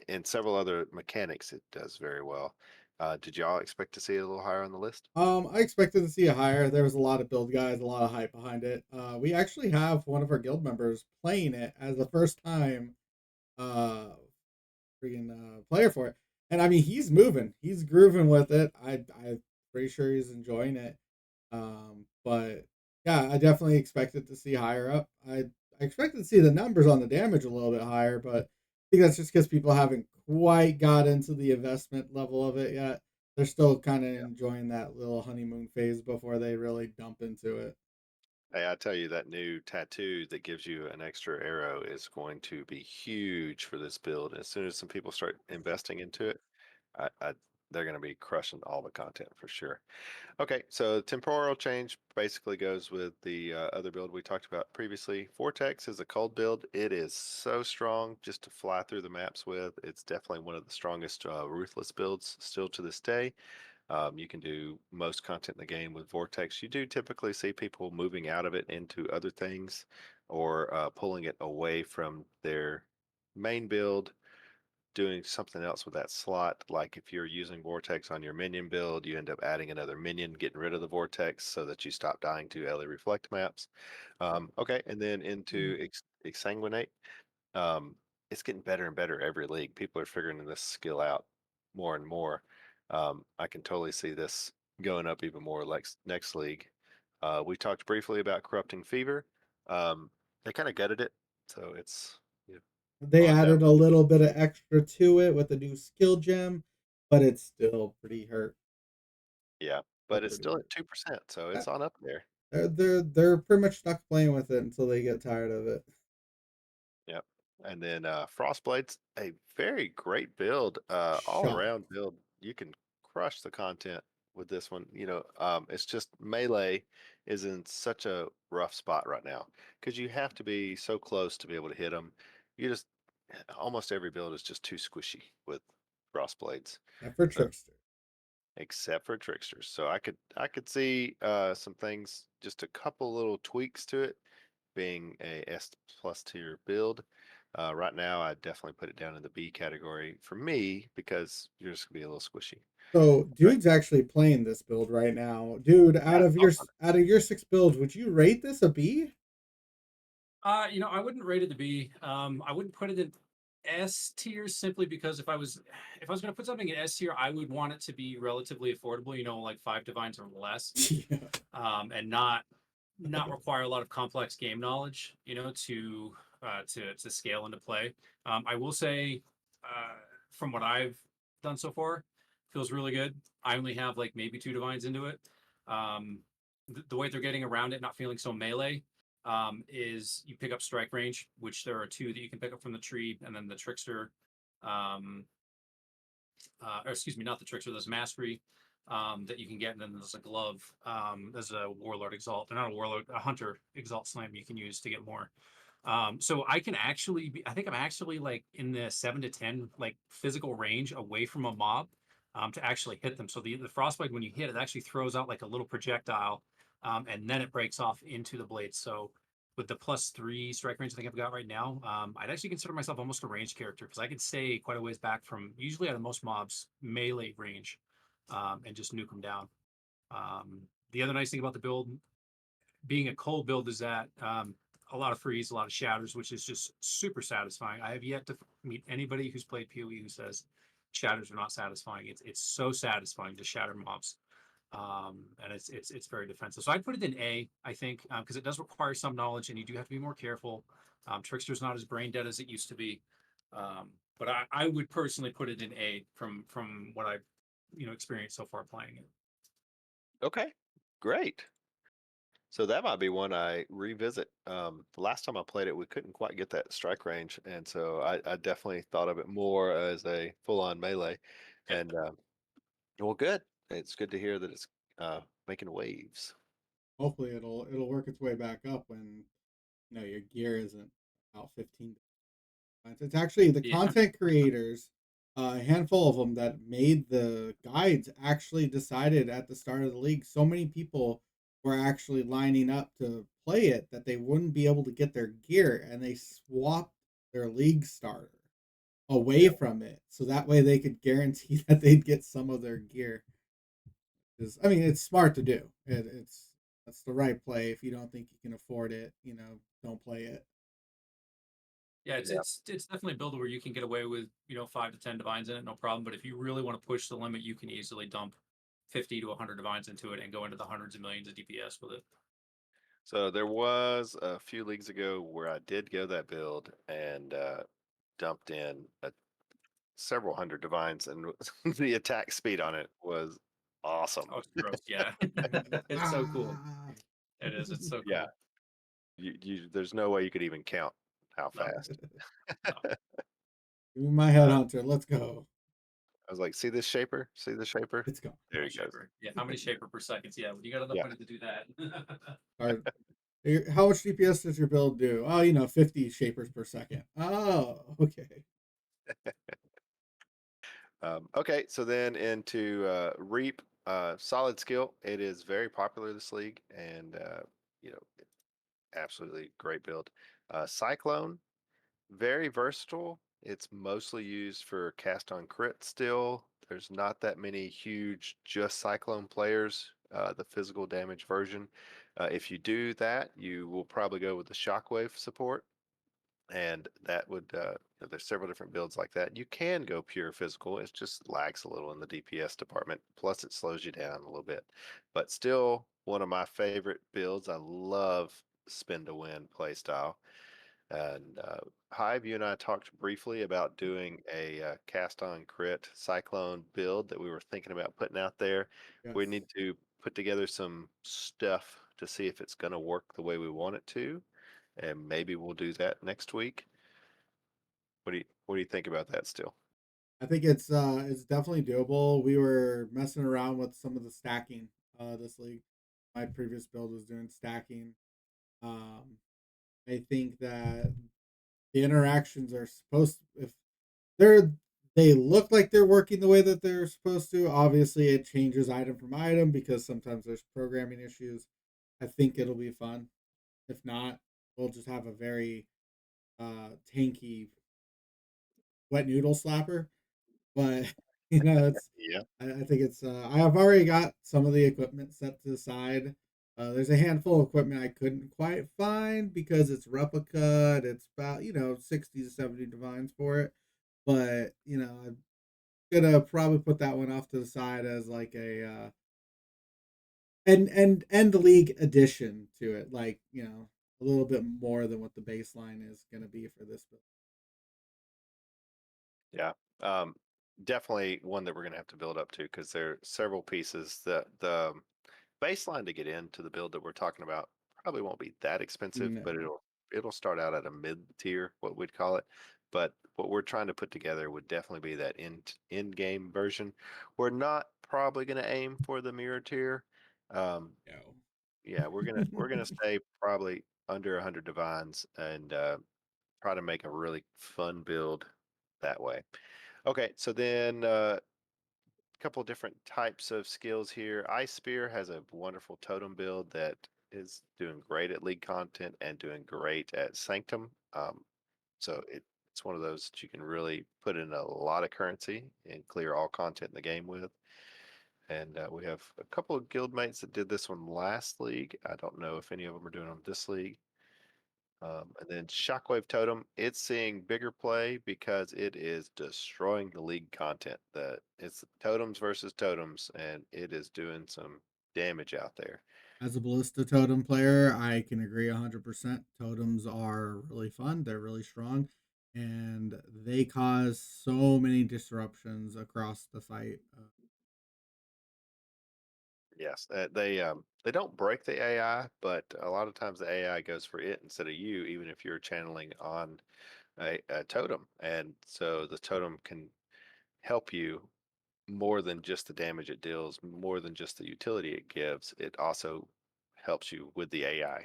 and several other mechanics, it does very well. Did y'all expect to see it a little higher on the list? I expected to see it higher. There was a lot of build guys, a lot of hype behind it. We actually have one of our guild members playing it as the first time uh freaking player for it. And I mean he's moving. He's grooving with it. I'm pretty sure he's enjoying it. But yeah, I definitely expected to see higher up. I expected to see the numbers on the damage a little bit higher, but I think that's just because people haven't quite got into the investment level of it yet. They're still kind of enjoying that little honeymoon phase before they really dump into it. Hey, I tell you, that new tattoo that gives you an extra arrow is going to be huge for this build. As soon as some people start investing into it, I they're going to be crushing all the content for sure. Okay, so temporal change basically goes with the other build we talked about previously. Vortex is a cold build. It is so strong just to fly through the maps with. It's definitely one of the strongest ruthless builds still to this day. You can do most content in the game with Vortex. You do typically see people moving out of it into other things or pulling it away from their main build, doing something else with that slot. Like if you're using Vortex on your minion build, you end up adding another minion, getting rid of the Vortex so that you stop dying to LA Reflect maps. Okay, and then into Exsanguinate. Um, it's getting better and better every league. People are figuring this skill out more and more. I can totally see this going up even more like next league. We talked briefly about Corrupting Fever. They kind of gutted it, so it's yeah, They on down. added a little bit of extra to it with a new skill gem, but it's still pretty hurt. Yeah, Still but it's pretty still hurt. at 2%, so Yeah, it's on up there. they're pretty much stuck playing with it until they get tired of it. Yep. And then Frostblade's a very great build, all Shot. around build. You can crush the content with this one. It's just melee is in such a rough spot right now because you have to be so close to be able to hit them. You just almost every build is just too squishy with Frostblades. Yeah, for So Trickster. except for tricksters. So I could see some things, just a couple little tweaks to it being a S plus tier build. Right now, I definitely put it down in the B category for me because you're just gonna be a little squishy. So, Right? dude's actually playing this build right now. Dude, Yeah, talk on it. out of your 6 builds, would you rate this a B? I wouldn't rate it to B. I wouldn't put it in S tier simply because if I was going to put something in S tier, I would want it to be relatively affordable. Like 5 divines or less, Yeah. and not require a lot of complex game knowledge. To scale into play. I will say, from what I've done so far, feels really good. I only have like maybe 2 divines into it. The way they're getting around it, not feeling so melee, is you pick up strike range, which there are 2 that you can pick up from the tree, and then the trickster, um, or excuse me, not the trickster. There's mastery that you can get, and then there's a glove. There's a warlord exalt. They're not a warlord, a hunter exalt slam you can use to get more. So I think I'm actually like in the 7 to 10 like physical range away from a mob to actually hit them. So the frostbite, when you hit it, actually throws out like a little projectile, and then it breaks off into the blade. So with the +3 strike range I think I've got right now, I'd actually consider myself almost a ranged character because I could stay quite a ways back from usually out of most mobs melee range, and just nuke them down. The other nice thing about the build, being a cold build, is that a lot of freeze, a lot of shatters, which is just super satisfying. I have yet to meet anybody who's played PoE who says shatters are not satisfying. It's so satisfying to shatter mobs, and it's very defensive. So I'd put it in A, I think, because it does require some knowledge, and you do have to be more careful. Trickster's not as brain dead as it used to be, but I would personally put it in A from what I've experienced so far playing it. Okay, great. So that might be one I revisit. The last time I played it, we couldn't quite get that strike range, and so I definitely thought of it more as a full-on melee. Yeah. And well, good. It's good to hear that it's making waves. Hopefully it'll work its way back up when your gear isn't about 15. It's actually the Yeah. content creators, a handful of them that made the guides actually decided at the start of the league. So many people were actually lining up to play it that they wouldn't be able to get their gear, and they swapped their league starter away Yeah. from it so that way they could guarantee that they'd get some of their gear. 'Cause, I mean, it's smart to do. It's that's the right play. If you don't think you can afford it, don't play it. Yeah, it's Yeah. it's it's definitely a build where you can get away with 5 to 10 divines in it, no problem. But if you really want to push the limit, you can easily dump 50 to 100 divines into it and go into the hundreds of millions of DPS with it. So there was a few leagues ago where I did go that build and dumped in several hundred divines, and the attack speed on it was awesome. Oh, it's gross. Yeah, it's so cool. Ah. It is. It's so Yeah, cool. there's no way you could even count how No, fast. no, Give me my Uh, headhunter. Let's go. I was like, see this shaper? See the shaper? It's gone. There no he goes. shaper. Yeah, how many shaper per seconds? Yeah, when you got enough Yeah. money to do that. Our, how much DPS does your build do? Oh, 50 shapers per second. Oh, okay. Okay, so then into Reap, solid skill. It is very popular this league, and you know, absolutely great build. Cyclone, very versatile. It's mostly used for cast on crit still. There's not that many huge just Cyclone players, the physical damage version. If you do that, you will probably go with the Shockwave support, and that would, there's several different builds like that. You can go pure physical. It just lags a little in the DPS department. Plus, it slows you down a little bit. But still, one of my favorite builds. I love spin to win play style. And Hive, you and I talked briefly about doing a cast on crit cyclone build that we were thinking about putting out there. We Yes. need to put together some stuff to see if it's going to work the way we want it to, and maybe we'll do that next week. What do you think about that still? I think it's definitely doable. We were messing around with some of the stacking this league. My previous build was doing stacking. Um, I think that the interactions are supposed if they're they look like they're working the way that they're supposed to. Obviously, it changes item from item because sometimes there's programming issues. I think it'll be fun. If not, we'll just have a very tanky wet noodle slapper. But it's Yeah, I think it's I have already got some of the equipment set to the side. There's a handful of equipment I couldn't quite find because it's replica and it's about 60 to 70 divines for it. But I'm gonna probably put that one off to the side as like a end league addition to it, like a little bit more than what the baseline is gonna be for this build. yeah. Um, Definitely one that we're going to have to build up to because there are several pieces that the baseline to get into the build that we're talking about probably won't be that expensive, but No, it'll start out at a mid tier, what we'd call it. But what we're trying to put together would definitely be that in game version. We're not probably going to aim for the mirror tier. Um, no. yeah, we're gonna stay probably under 100 divines and try to make a really fun build that way. Okay, so then couple different types of skills here. Ice Spear has a wonderful totem build that is doing great at league content and doing great at Sanctum. So it's one of those that you can really put in a lot of currency and clear all content in the game with. And we have a couple of guild mates that did this one last league. I don't know if any of them are doing them this league. And then Shockwave Totem, it's seeing bigger play because it is destroying the league content. That it's totems versus totems, and it is doing some damage out there. As a ballista totem player, I can agree 100%. Totems are really fun, they're really strong, and they cause so many disruptions across the fight. Yes, they don't break the AI, but a lot of times the AI goes for it instead of you, even if you're channeling on a totem, and so the totem can help you more than just the damage it deals, more than just the utility it gives. It also helps you with the AI.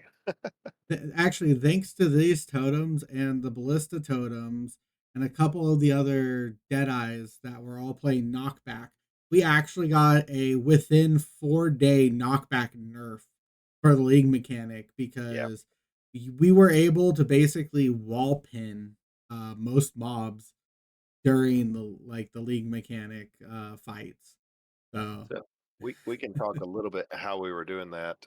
Actually, thanks to these totems and the ballista totems and a couple of the other dead eyes that were all playing knockback, we actually got a within 4 day knockback nerf for the league mechanic Yeah. because we were able to basically wall pin most mobs during the league mechanic fights. So So we can talk a little bit how we were doing that.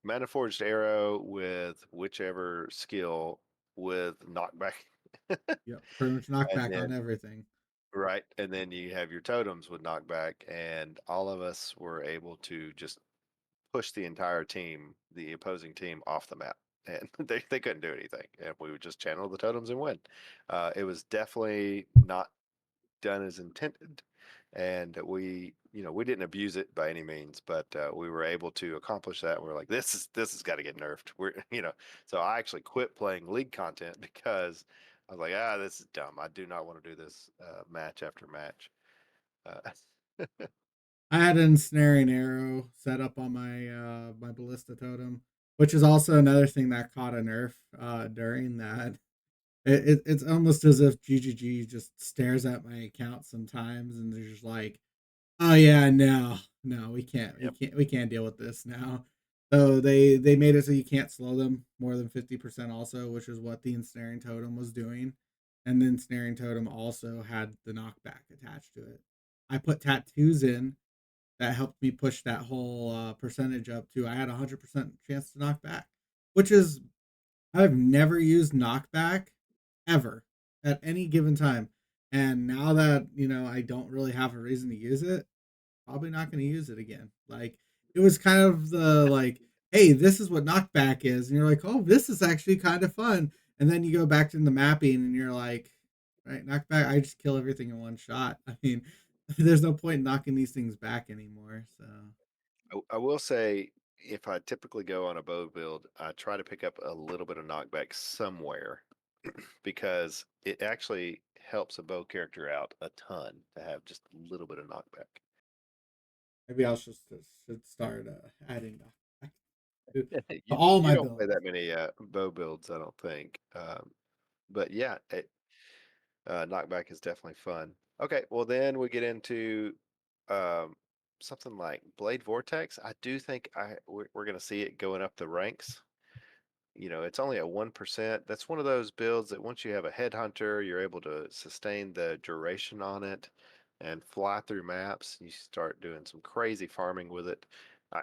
Mana Forged Arrow with whichever skill with knockback, yeah, pretty much and knockback on then everything. right, and then you have your totems with knockback, and all of us were able to just push the entire team, the opposing team, off the map. And they couldn't do anything. And we would just channel the totems and win. It was definitely not done as intended. And we didn't abuse it by any means, but we were able to accomplish that. We're like, this has got to get nerfed. So I actually quit playing league content because I was like, this is dumb. I do not want to do this match after match. Uh, I had an ensnaring arrow set up on my ballista totem, which is also another thing that caught a nerf during that. It's almost as if GGG just stares at my account sometimes and they're just like, "Oh yeah, no, no, yep. we can't deal with this now." So they made it so you can't slow them more than 50% also, which is what the ensnaring totem was doing. And the ensnaring totem also had the knockback attached to it. I put tattoos in that helped me push that whole percentage up to I had 100% chance to knock back, which is I've never used knockback ever at any given time. And now that, I don't really have a reason to use it, probably not going to use it again. Like it was kind of the like, hey, this is what knockback is. And you're like, oh, this is actually kind of fun. And then you go back to the mapping and you're like, right, knockback, I just kill everything in one shot. I mean, there's no point in knocking these things back anymore. So I will say, if I typically go on a bow build, I try to pick up a little bit of knockback somewhere because it actually helps a bow character out a ton to have just a little bit of knockback. maybe I'll just should start adding knockback to you all you my don't play builds. that many bow builds, I don't think. But yeah, knockback is definitely fun. Okay, well then we get into um, something like Blade Vortex. I do think we're going to see it going up the ranks. It's only at 1%. That's one of those builds that once you have a headhunter, you're able to sustain the duration on it and fly through maps. You start doing some crazy farming with it.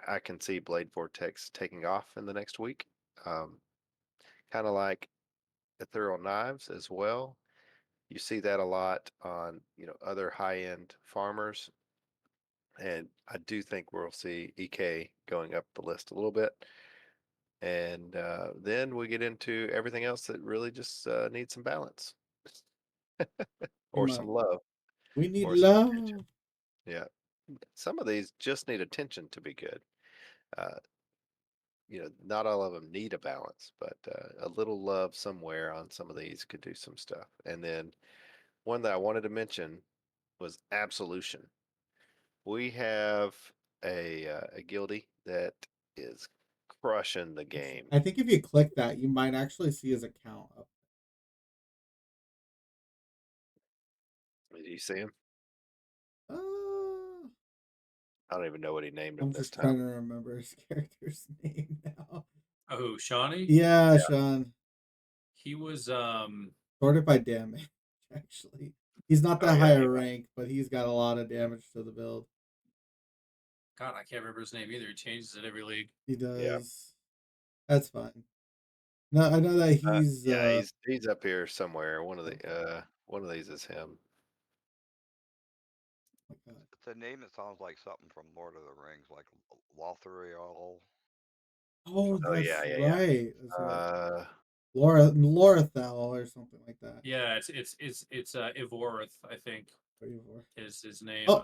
I can see Blade Vortex taking off in the next week. Um, kind of like Ethereal Knives as well. You see that a lot on, other high-end farmers. And I do think we'll see EK going up the list a little bit. And then we get into everything else that really just needs some balance or Pretty some much. love We need or some attention. love. Yeah. Some of these just need attention to be good. Uh, not all of them need a balance, but a little love somewhere on some of these could do some stuff. And then one that I wanted to mention was Absolution. We have a guildie that is crushing the game. I think if you click that, you might actually see his account up. Did you see him? Uh, I don't even know what he named him I'm this just time. trying to remember his character's name now. Oh, Shawnee? Yeah, Yeah. Sean. He was Sorted by damage, actually. He's not Oh that yeah, high he a might. rank, but he's got a lot of damage to the build. God, I can't remember his name either. He changes it every league. He Yeah. does. That's fine. No, I know that he's Yeah, he's up here somewhere. One of these is him. okay. It's a name that sounds like something from Lord of the Rings, like Lothariel, Oh, something Oh like that's yeah, that. yeah, yeah. right. That's right. Uh, Lorathel or something like that. Yeah, it's Ivorith, I think is his name. Oh,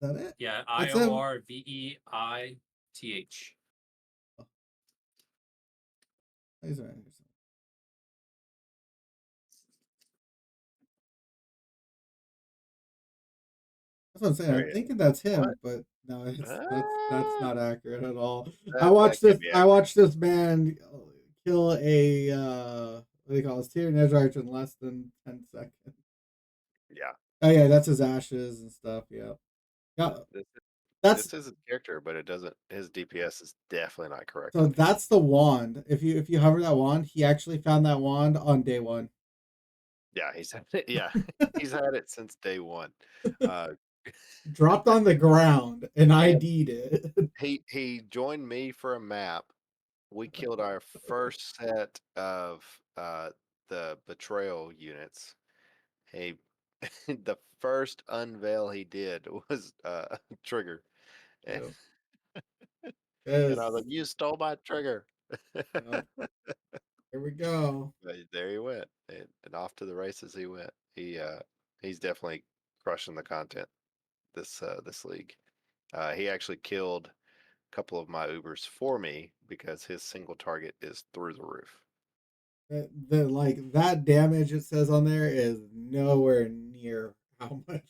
is that it? Yeah, That's him. Iorveith. Oh, he's right. That's what I'm saying. there I'm he is. thinking that's What? him, but no, that's Ah, not accurate at all. that can't be I accurate. watched this man kill a what do you call it? Tyrion Edge in less than 10 seconds. Yeah, Oh yeah, that's his ashes and stuff. Yeah, yeah. this That's this is his character, but it doesn't. His DPS is definitely not correct so on here. that's the wand. If you hover that wand, he actually found that wand on day one. Yeah, he's had it. Yeah, he's had it since day one. Uh, Dropped on the ground and and ID'd it. he joined me for a map. We killed our first set of the betrayal units. He the first unveil he did was trigger, and, Yeah. and I was Yes. like, "You stole my trigger." Yep. Here we go. But there he went, and off to the races he went. He's definitely crushing the content this league. He actually killed a couple of my Ubers for me because his single target is through the roof. The like that damage it says on there is nowhere near how much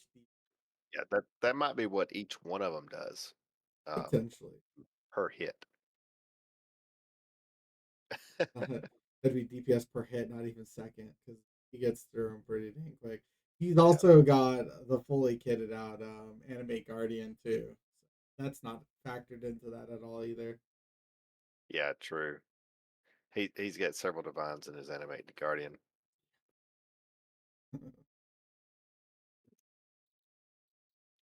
Yeah, that might be what each one of them does potentially. per hit. That'd be DPS per hit, not even second, because he gets through them pretty dang quick. He's Yeah, also got the fully kitted out animate guardian too. So that's not factored into that at all either. yeah, true. He's got several divines in his animate guardian.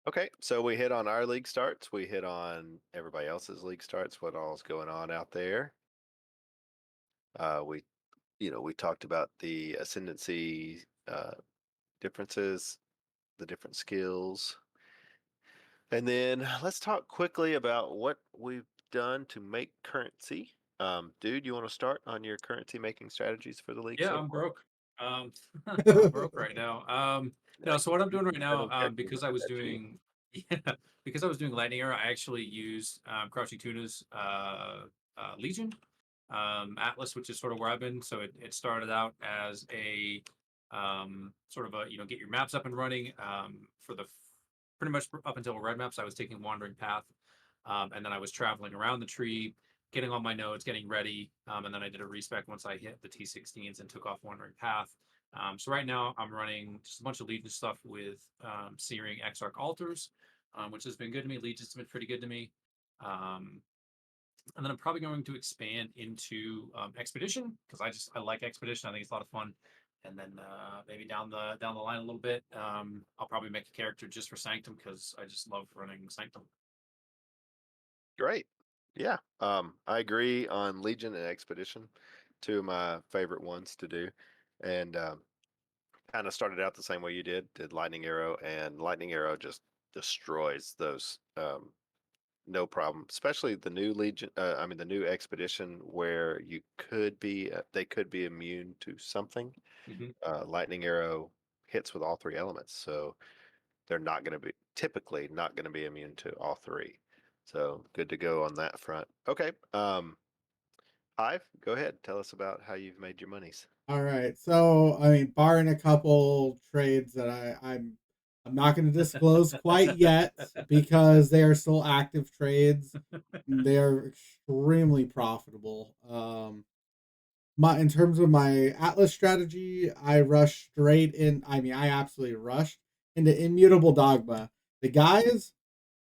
Okay, so we hit on our league starts. We hit on everybody else's league starts. What all's going on out there? We we talked about the ascendancy differences, the different skills, and then let's talk quickly about what we've done to make currency. Dude, you want to start on your currency making strategies for the league Yeah, so I'm far? broke. I'm broke right now. Yeah, No, so what I'm doing right now, depending characters because look I at was that cheap. doing, yeah, because I was doing Lightning Arrow, I actually used Crouching Tuna's Legion Atlas, which is sort of where I've been. So it started out as a sort of a get your maps up and running for the pretty much up until red maps. I was taking Wandering Path, and then I was traveling around the tree, getting all my nodes, getting ready, and then I did a respec once I hit the T16s and took off Wandering Path. So right now I'm running just a bunch of Legion stuff with Searing Exarch Altars, which has been good to me. Legion's been pretty good to me. Um, and then I'm probably going to expand into Expedition because I like Expedition. I think it's a lot of fun. And then maybe down the line a little bit, I'll probably make a character just for Sanctum because I just love running Sanctum. Great. Yeah. I agree on Legion and Expedition, two of my favorite ones to do. And kind of started out the same way you did Lightning Arrow, and Lightning Arrow just destroys those no problem, especially the new Legion, I mean the new Expedition where they could be immune to something. Mm-hmm. Lightning Arrow hits with all three elements, so they're not going to be typically not going to be immune to all three. So good to go on that front. Okay. Hive, go ahead. Tell us about how you've made your monies. All right. So, I mean, barring a couple trades that I'm not going to disclose quite yet because they are still active trades. They are extremely profitable. My in terms of my Atlas strategy, I rushed straight in. I mean, I absolutely rushed into Immutable Dogma. The guys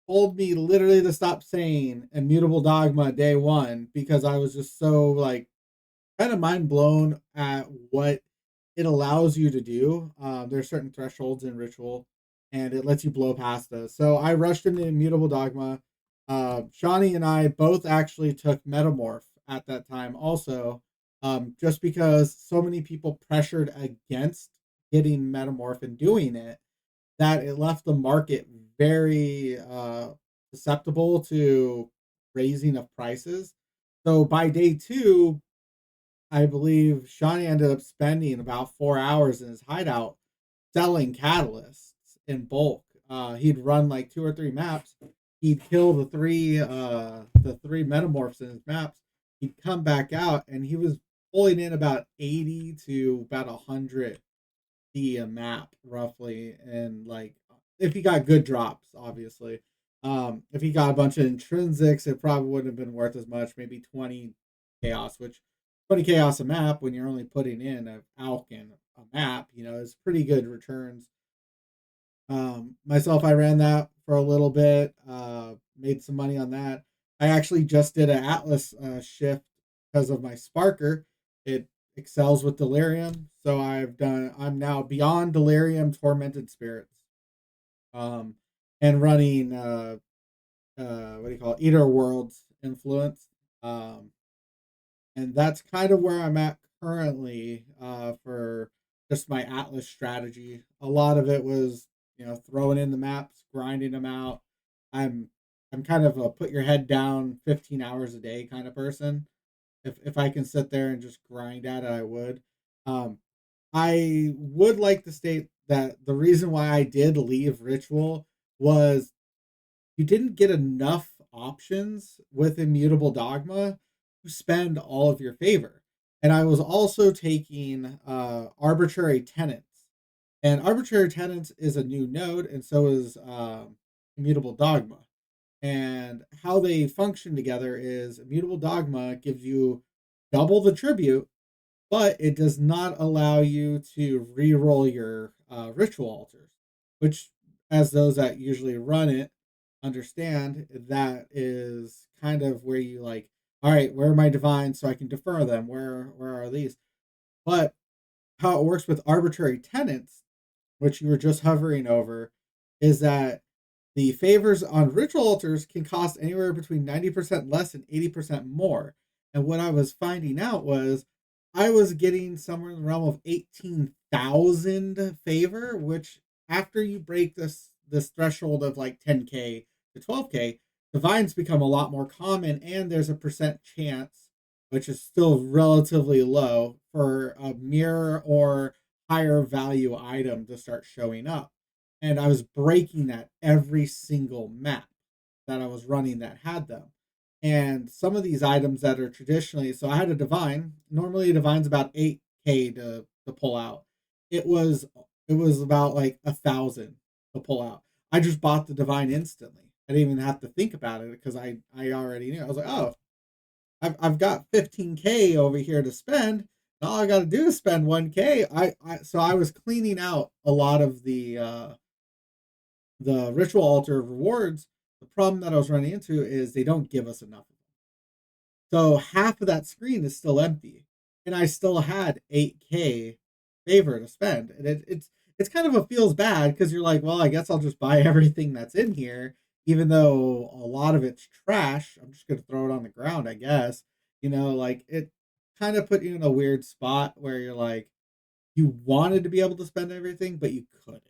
told me literally to stop saying Immutable Dogma day one because I was just so like kind of mind blown at what it allows you to do. There's certain thresholds in ritual, and it lets you blow past those. So I rushed into Immutable Dogma. Shawnee and I both actually took Metamorph at that time, also, just because so many people pressured against getting Metamorph and doing it that it left the market very susceptible to raising of prices. So by day two, I believe Shawnee ended up spending about 4 hours in his hideout selling catalysts in bulk. He'd run like 2 or 3 maps. He'd kill the three metamorphs in his maps. He'd come back out and he was pulling in about 80 to about 100 a map roughly, and like if he got good drops, obviously. If he got a bunch of intrinsics, it probably wouldn't have been worth as much, maybe 20 chaos, which 20 chaos a map when you're only putting in a alk and a map, is pretty good returns. Myself, I ran that for a little bit, made some money on that. I actually just did an Atlas shift because of my Sparker. It excels with Delirium, so I'm now beyond Delirium Tormented Spirits, um, and running what do you call it, Eater Worlds influence, um, and that's kind of where I'm at currently for just my Atlas strategy. A lot of it was, throwing in the maps, grinding them out. I'm I'm kind of a put your head down 15 hours a day kind of person. If I can sit there and just grind at it, I would. Um, I would like to state that the reason why I did leave Ritual was you didn't get enough options with Immutable Dogma to spend all of your favor. And I was also taking Arbitrary Tenants. And Arbitrary Tenants is a new node, and so is Immutable Dogma. And how they function together is Immutable Dogma gives you double the tribute, but it does not allow you to re-roll your ritual altars, which, as those that usually run it understand, that is kind of where you like, all right, where are my divines so I can defer them? Where are these? But how it works with arbitrary tenants, which you were just hovering over, is that the favors on ritual altars can cost anywhere between 90% less and 80% more. And what I was finding out was I was getting somewhere in the realm of 18,000 favor, which after you break this threshold of like 10k to 12k, divines become a lot more common, and there's a percent chance, which is still relatively low, for a mirror or higher value item to start showing up. And I was breaking that every single map that I was running that had them. And some of these items that are traditionally, so I had a divine. Normally, a divine's about 8k to pull out. It was it was about like 1,000 to pull out. I just bought the divine instantly. I didn't even have to think about it because I already knew. I was like, oh, I've got 15k over here to spend. All I got to do is spend 1k. So I was cleaning out a lot of the ritual altar rewards. The problem that I was running into is they don't give us enough. So half of that screen is still empty, and I still had 8k favor to spend, and it's kind of a feels bad because you're like, well, I guess I'll just buy everything that's in here, even though a lot of it's trash. I'm just gonna throw it on the ground, I guess. Like it kind of put you in a weird spot where you're like, you wanted to be able to spend everything, but you couldn't.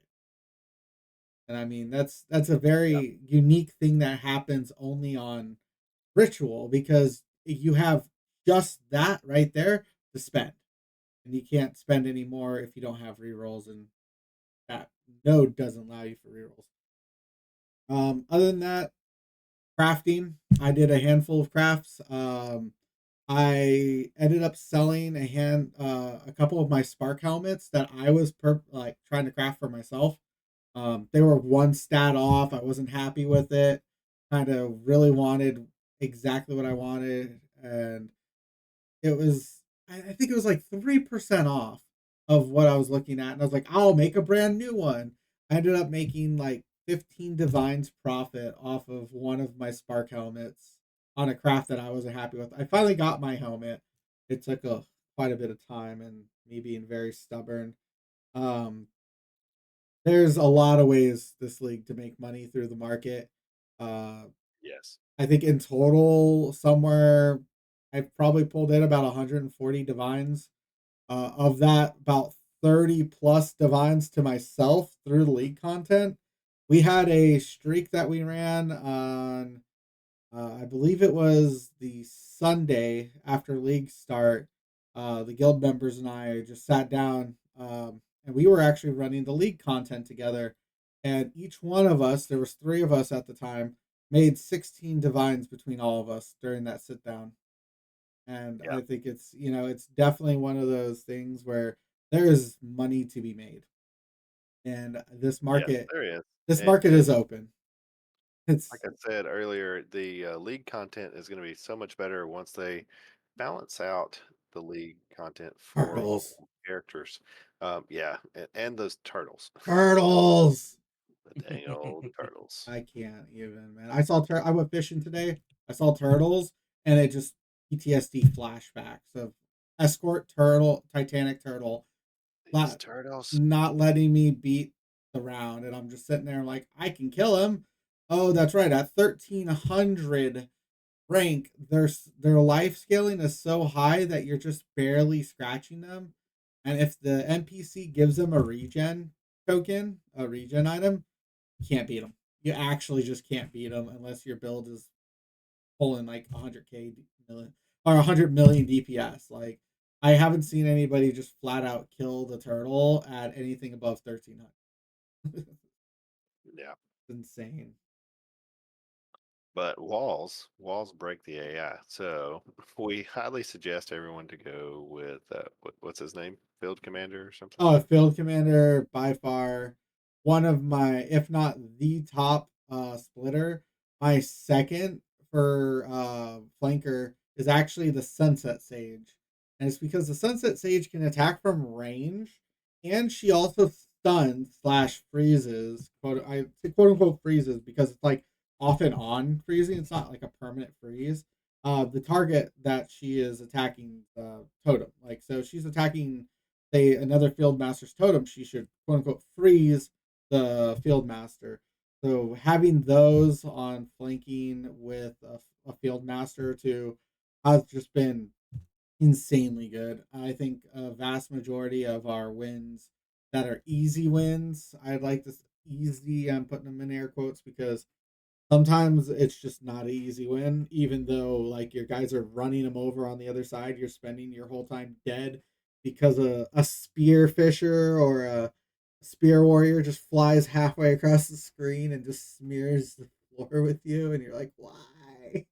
And I mean, that's a Yep. very unique thing that happens only on Ritual, because you have just that right there to spend, and you can't spend any more if you don't have rerolls, and that node doesn't allow you for rerolls. Other than that, crafting, I did a handful of crafts. I ended up selling a couple of my spark helmets that I was like trying to craft for myself. They were one stat off. I wasn't happy with it. Kind of really wanted exactly what I wanted, and it was I think it was like 3% off of what I was looking at, and I was like, I'll make a brand new one. I ended up making like 15 divines profit off of one of my spark helmets on a craft that I wasn't happy with. I finally got my helmet. It took quite a bit of time and me being very stubborn. Um, there's a lot of ways this league to make money through the market. Uh, Yes. I think in total, somewhere I've probably pulled in about 140 divines. Of that, about 30 plus divines to myself through the league content. We had a streak that we ran on, I believe it was the Sunday after league start. The guild members and I just sat down, and we were actually running the league content together. And each one of us, there was three of us at the time, made 16 divines between all of us during that sit down. And Yeah. I think it's, it's definitely one of those things where there is money to be made. And Yes, there is. this And market is open. like It's I said earlier, the league content is going to be so much better once they balance out the league content for turtles. characters. Yeah, and those turtles, Turtles. the dang old turtles. I can't even, man. I went fishing today. I saw turtles and it just PTSD flashbacks of escort turtle, Titanic turtle, These not turtles. not letting me beat the round. And I'm just sitting there like, I can kill him. Oh, that's right. At 1300 rank, their life scaling is so high that you're just barely scratching them. And if the NPC gives them a regen token, a regen item, you can't beat them. You actually just can't beat them unless your build is pulling like 100k million or 100 million DPS. Like I haven't seen anybody just flat out kill the turtle at anything above 1300. Yeah, Insane. but walls break the AI. So we highly suggest everyone to go with what's his name, Field Commander or something. Oh, field commander by far one of my, if not the top splitter. My second for flanker is actually the Sunset Sage. And it's because the Sunset Sage can attack from range and she also stuns slash freezes. I say quote unquote freezes because it's like off and on freezing. It's not like a permanent freeze. The target that she is attacking totem. Like so she's attacking say another field master's totem, she should quote unquote freeze the field master. So having those on flanking with a field master to has just been insanely good. I think a vast majority of our wins that are easy wins, I'd like to easy. I'm putting them in air quotes because sometimes it's just not an easy win, even though like your guys are running them over on the other side. You're spending your whole time dead because a spear fisher or a spear warrior just flies halfway across the screen and just smears the floor with you, and you're like, why?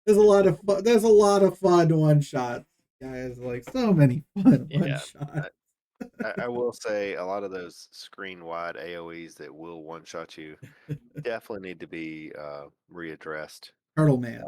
There's a lot of fun. There's a lot of fun one shots, guys. Like so many fun one Yeah. shots. I will say a lot of those screen wide AoEs that will one shot you definitely need to be readdressed. Turtle Man.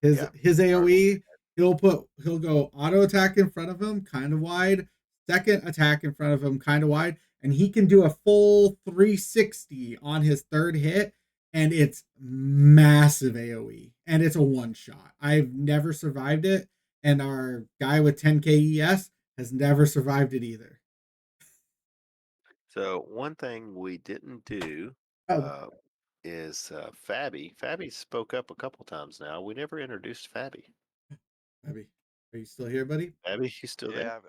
His Yeah, his turtle. AoE, he'll go auto attack in front of him, kind of wide, second attack in front of him, kind of wide, and he can do a full 360 on his third hit, and it's massive AoE, and it's a one shot. I've never survived it, and our guy with 10k ES has never survived it either. So one thing we didn't do Oh, uh, is Fabby. Fabby spoke up a couple times now. We never introduced Fabby. Abby, are you still here, buddy? Fabby, you still there? Yeah,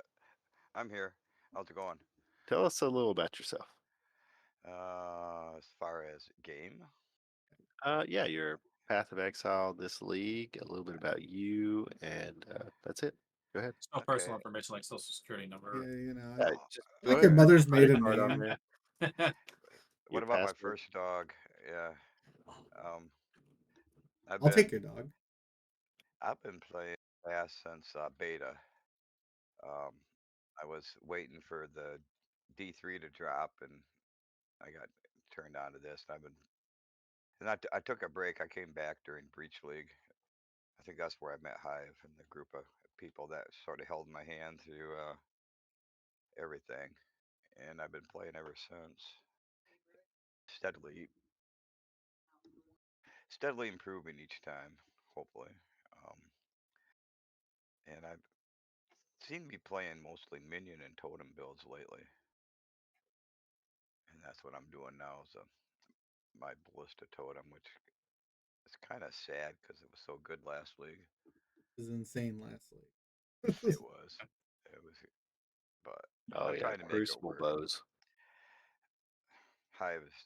I'm here. How's it going? Tell us a little about yourself. As far as game, Yeah, your Path of Exile, this league, a little bit about you, and that's it. Go ahead. It's no okay. personal information like social security Yeah, number. Oh, Just go like your ahead. uh, Put mother's your credit maiden card on name. there. what Your about my password. first dog? Yeah, um, I've I'll take been your dog. I've been playing fast since beta. Um, I was waiting for the D3 to drop, and I got turned on to this. And I've been and I took a break. I came back during Breach League. I think that's where I met Hive and the group of people that sort of held my hand through everything. And I've been playing ever since. Steadily, steadily improving each time, hopefully. Um, and I've seem to be playing mostly minion and totem builds lately. and that's what I'm doing now. Is my ballista totem, which is kind of sad because it was so good last league. Is insane last It league. was, it was, but Oh I'm yeah, trying to make it crucible work. bows. Hive has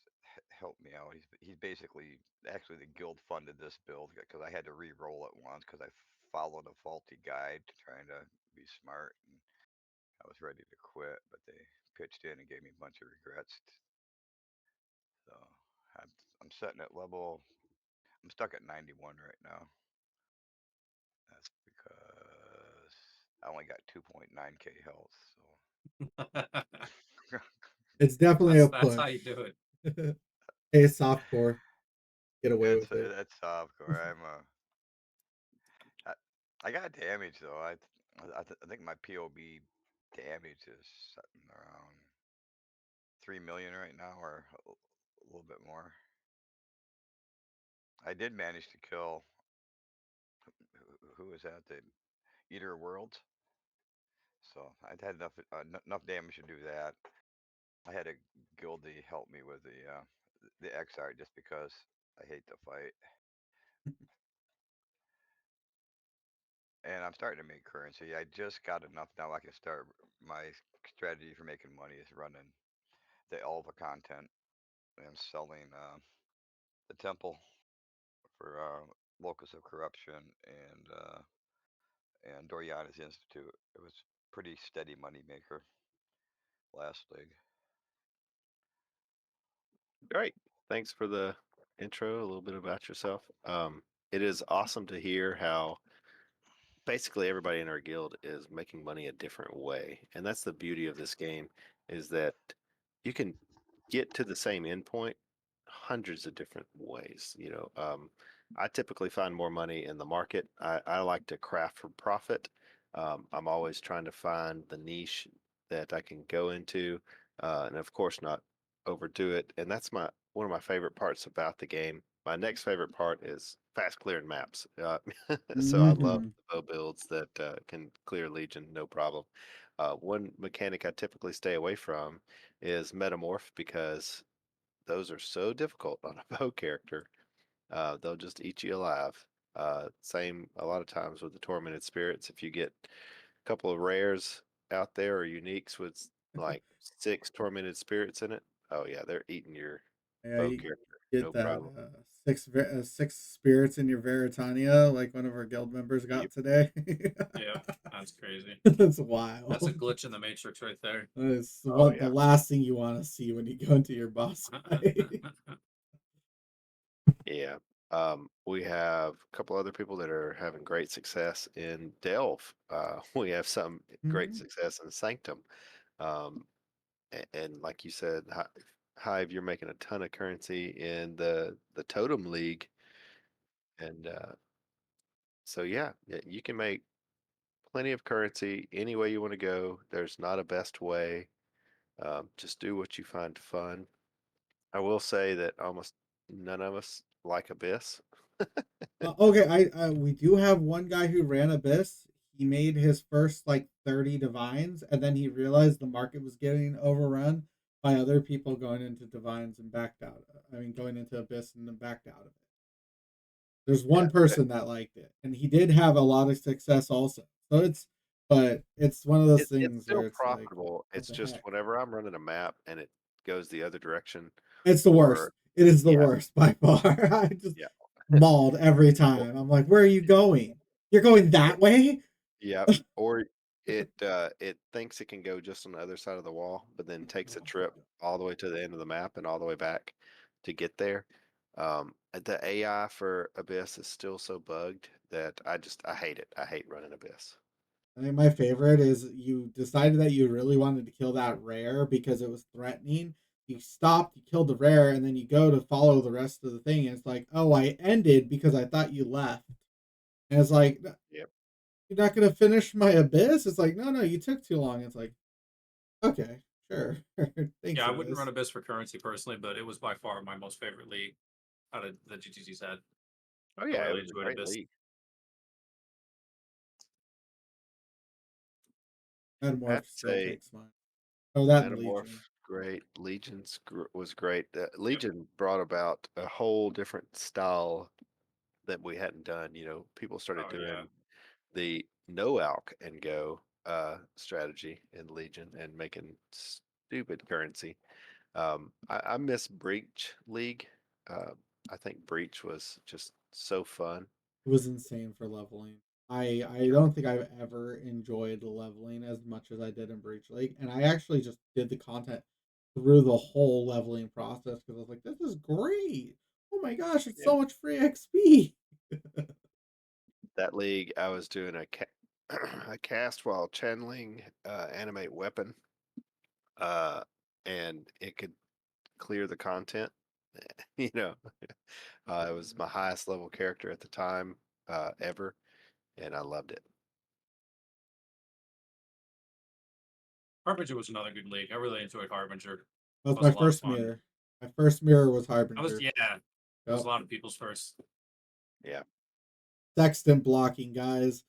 helped me out. He's basically actually the guild funded this build because I had to re-roll it once because I followed a faulty guide trying to be smart, and I was ready to quit, but they pitched in and gave me a bunch of regrets. So I'm I'm sitting at level. I'm stuck at 91 right now. That's because I only got 2.9k health. So It's definitely a That's how push. you do it. Hey, softcore, get away that's with it. that's softcore. I, I got damage though. I think my POB damage is something around 3 million right now, or a little bit more. I did manage to kill who was that? The Eater of Worlds. So I'd had enough damage to do that. I had a guildie help me with the exile just because I hate to fight. And I'm starting to make currency. I just got enough now. I can start my strategy for making money is running the Elva content and selling the temple for Locus of Corruption and Doriana's Institute. It was pretty steady money maker last league. Great. Thanks for the intro, a little bit about yourself. It is awesome to hear how basically everybody in our guild is making money a different way. And that's the beauty of this game is that you can get to the same endpoint hundreds of different ways. I typically find more money in the market. I like to craft for profit. I'm always trying to find the niche that I can go into, and of course not overdo it. And that's my one of my favorite parts about the game. My next favorite part is fast clearing maps. So I love Hmm. the bow builds that can clear Legion no problem. One mechanic I typically stay away from is metamorph because those are so difficult on a bow character. They'll just eat you alive. Same a lot of times with the tormented spirits. If you get a couple of rares out there or uniques with like 6 tormented spirits in it, oh yeah, they're eating your Yeah, bow you character, get no that problem. six spirits in your Veritania, like one of our guild members got Yep. today. Yeah, that's crazy. That's That's a wild. glitch in the matrix right there. That's Oh what the yeah. last thing you want to see when you go into your boss fight. Yeah. We have a couple other people that are having great success in Delve. We have some great Mhm. success in Sanctum. Um, and like you said, Hive, you're making a ton of currency in the Totem League, and so yeah, you can make plenty of currency any way you want to go. There's not a best way. Just do what you find fun. I will say that almost none of us like Abyss. Okay, we do have one guy who ran Abyss. He made his first like 30 divines, and then he realized the market was getting overrun by other people going into divines and backed out. I mean, going into Abyss and then backed out of it. There's Yeah, one person that liked it, and he did have a lot of success also. But it's one of those it's things where still it's like, profitable. what It's the just heck? whenever I'm running a map and it goes the other direction, It's the worst. or It is the yeah, worst by far. I just yeah, mauled every or, time. I'm like, where are you going? You're going yeah, that way? yeah, or it thinks it can go just on the other side of the wall, but then takes a trip all the way to the end of the map and all the way back to get there. The AI for Abyss is still so bugged that I hate it. I hate running Abyss. I think my favorite is you decided that you really wanted to kill that rare because it was threatening. You stopped, you killed the rare, and then you go to follow the rest of the thing, and it's like, oh, I ended because I thought you left. And it's like, Yep. you're not gonna finish my abyss? It's like, no, you took too long. It's like, okay, sure. Thanks, Yeah, I wouldn't run Abyss. Abyss for currency personally, but it was by far my most favorite league out of the GTG's had. Oh I yeah, it really was a enjoyed great Abyss. league. Metamorph I'd still say takes mine. Oh, that and Metamorph Legion. great. Was great. Yep. Legion brought about a whole different style that we hadn't done. People started Oh yeah. doing the no alk and go strategy in Legion and making stupid currency. I miss Breach League. Uh, I think Breach was just so fun. It was insane for leveling. I don't think I've ever enjoyed leveling as much as I did in Breach League, and I actually just did the content through the whole leveling process because I was like, this is great. Oh my gosh, it's Yeah. so much free XP. That league, I was doing a cast while channeling animate weapon, uh, and it could clear the content. you know, it was my highest level character at the time ever, and I loved it. Harbinger was another good league. I really enjoyed Harbinger. That was That was my a lot of first fun. mirror. My first mirror was I was Harbinger. yeah. That was a Yep. lot of people's first. Yeah, Sextant blocking, guys.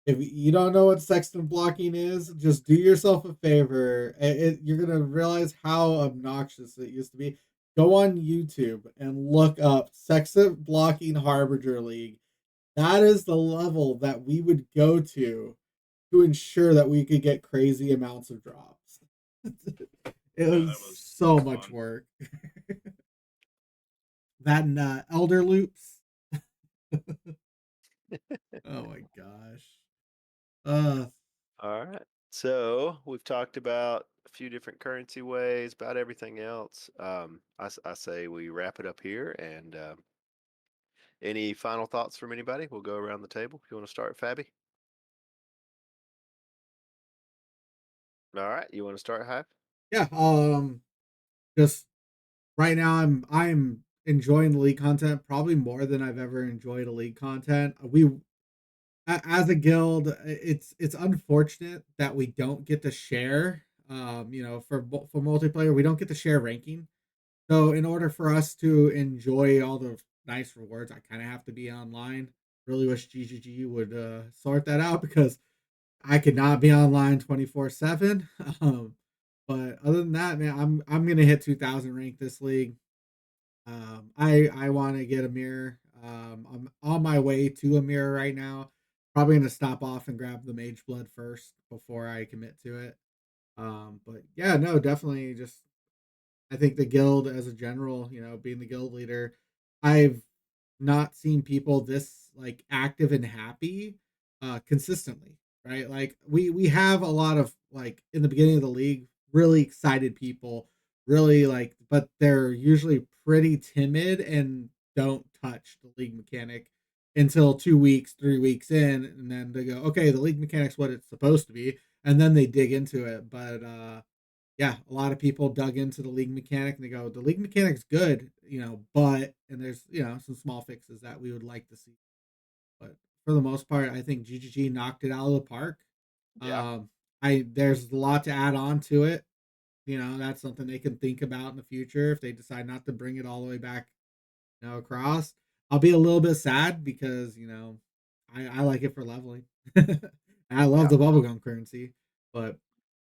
If you don't know what sextant blocking is, just do yourself a favor. You're gonna realize how obnoxious it used to be. Go on YouTube and look up sextant blocking Harbinger League. That is the level that we would go to ensure that we could get crazy amounts of drops. It Yeah, was that so was much fun. work. That and elder loops. Oh my gosh. Uh all right. So we've talked about a few different currency ways, about everything else. I say we wrap it up here. And any final thoughts from anybody? We'll go around the table. You want to start, Fabby? All right. You want to start, Hive? yeah, just right now I'm enjoying the league content probably more than I've ever enjoyed a league content. As a guild, it's unfortunate that we don't get to share. For multiplayer, we don't get to share ranking. So in order for us to enjoy all the nice rewards, I kind of have to be online. Really wish GGG would sort that out because I could not be online 24/7. But other than that, man, I'm gonna hit 2,000 rank this league. I want to get a mirror. I'm on my way to a mirror right now. Probably gonna stop off and grab the mage blood first before I commit to it. But yeah, no, definitely just I think the guild as a general, being the guild leader, I've not seen people this like active and happy consistently, right? Like we have a lot of like in the beginning of the league, really excited people, really like, but they're usually pretty timid and don't touch the league mechanic until 2 weeks, 3 weeks in, and then they go, okay, the league mechanic's what it's supposed to be, and then they dig into it. But yeah, a lot of people dug into the league mechanic and they go, the league mechanic's good, but and there's some small fixes that we would like to see. But for the most part, I think GGG knocked it out of the park. Yeah. Um, I there's a lot to add on to it. That's something they can think about in the future if they decide not to bring it all the way back, across. I'll be a little bit sad because I like it for leveling. I love Yeah. the bubblegum currency, but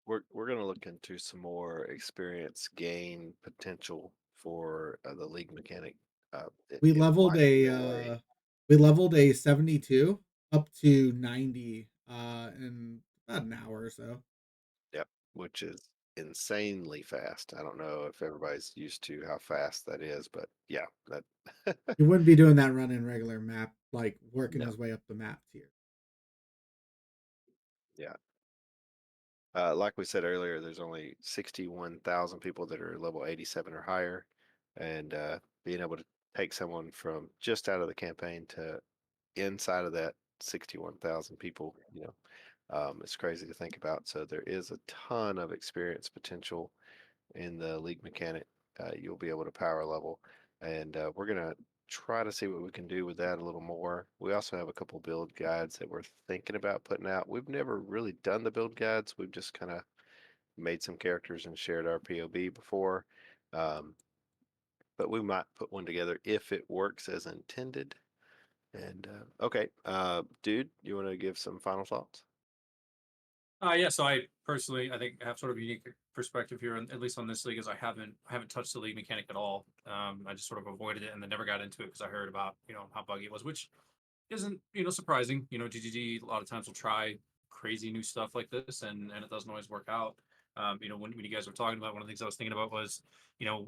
We're gonna look into some more experience gain potential for the league mechanic. we It leveled might a go away. 72 up to 90 in about an hour or so. Yep, which is insanely fast. I don't know if everybody's used to how fast that is, but yeah, that He wouldn't be doing that run in regular map, like working no, his way up the map tier. yeah. Like we said earlier, there's only 61,000 people that are level 87 or higher, and being able to take someone from just out of the campaign to inside of that 61,000 people, it's crazy to think about. So there is a ton of experience potential in the league mechanic. You'll be able to power level, and we're gonna try to see what we can do with that a little more. We also have a couple build guides that we're thinking about putting out. We've never really done the build guides. We've just kind of made some characters and shared our POB before. Um, but we might put one together if it works as intended. And okay, dude, you want to give some final thoughts? Yeah, so I personally, I think, have sort of a unique perspective here, at least on this league, as I haven't touched the league mechanic at all. I just sort of avoided it and then never got into it because I heard about how buggy it was, which isn't surprising. GGG a lot of times will try crazy new stuff like this, and it doesn't always work out. When you guys were talking about, one of the things I was thinking about was,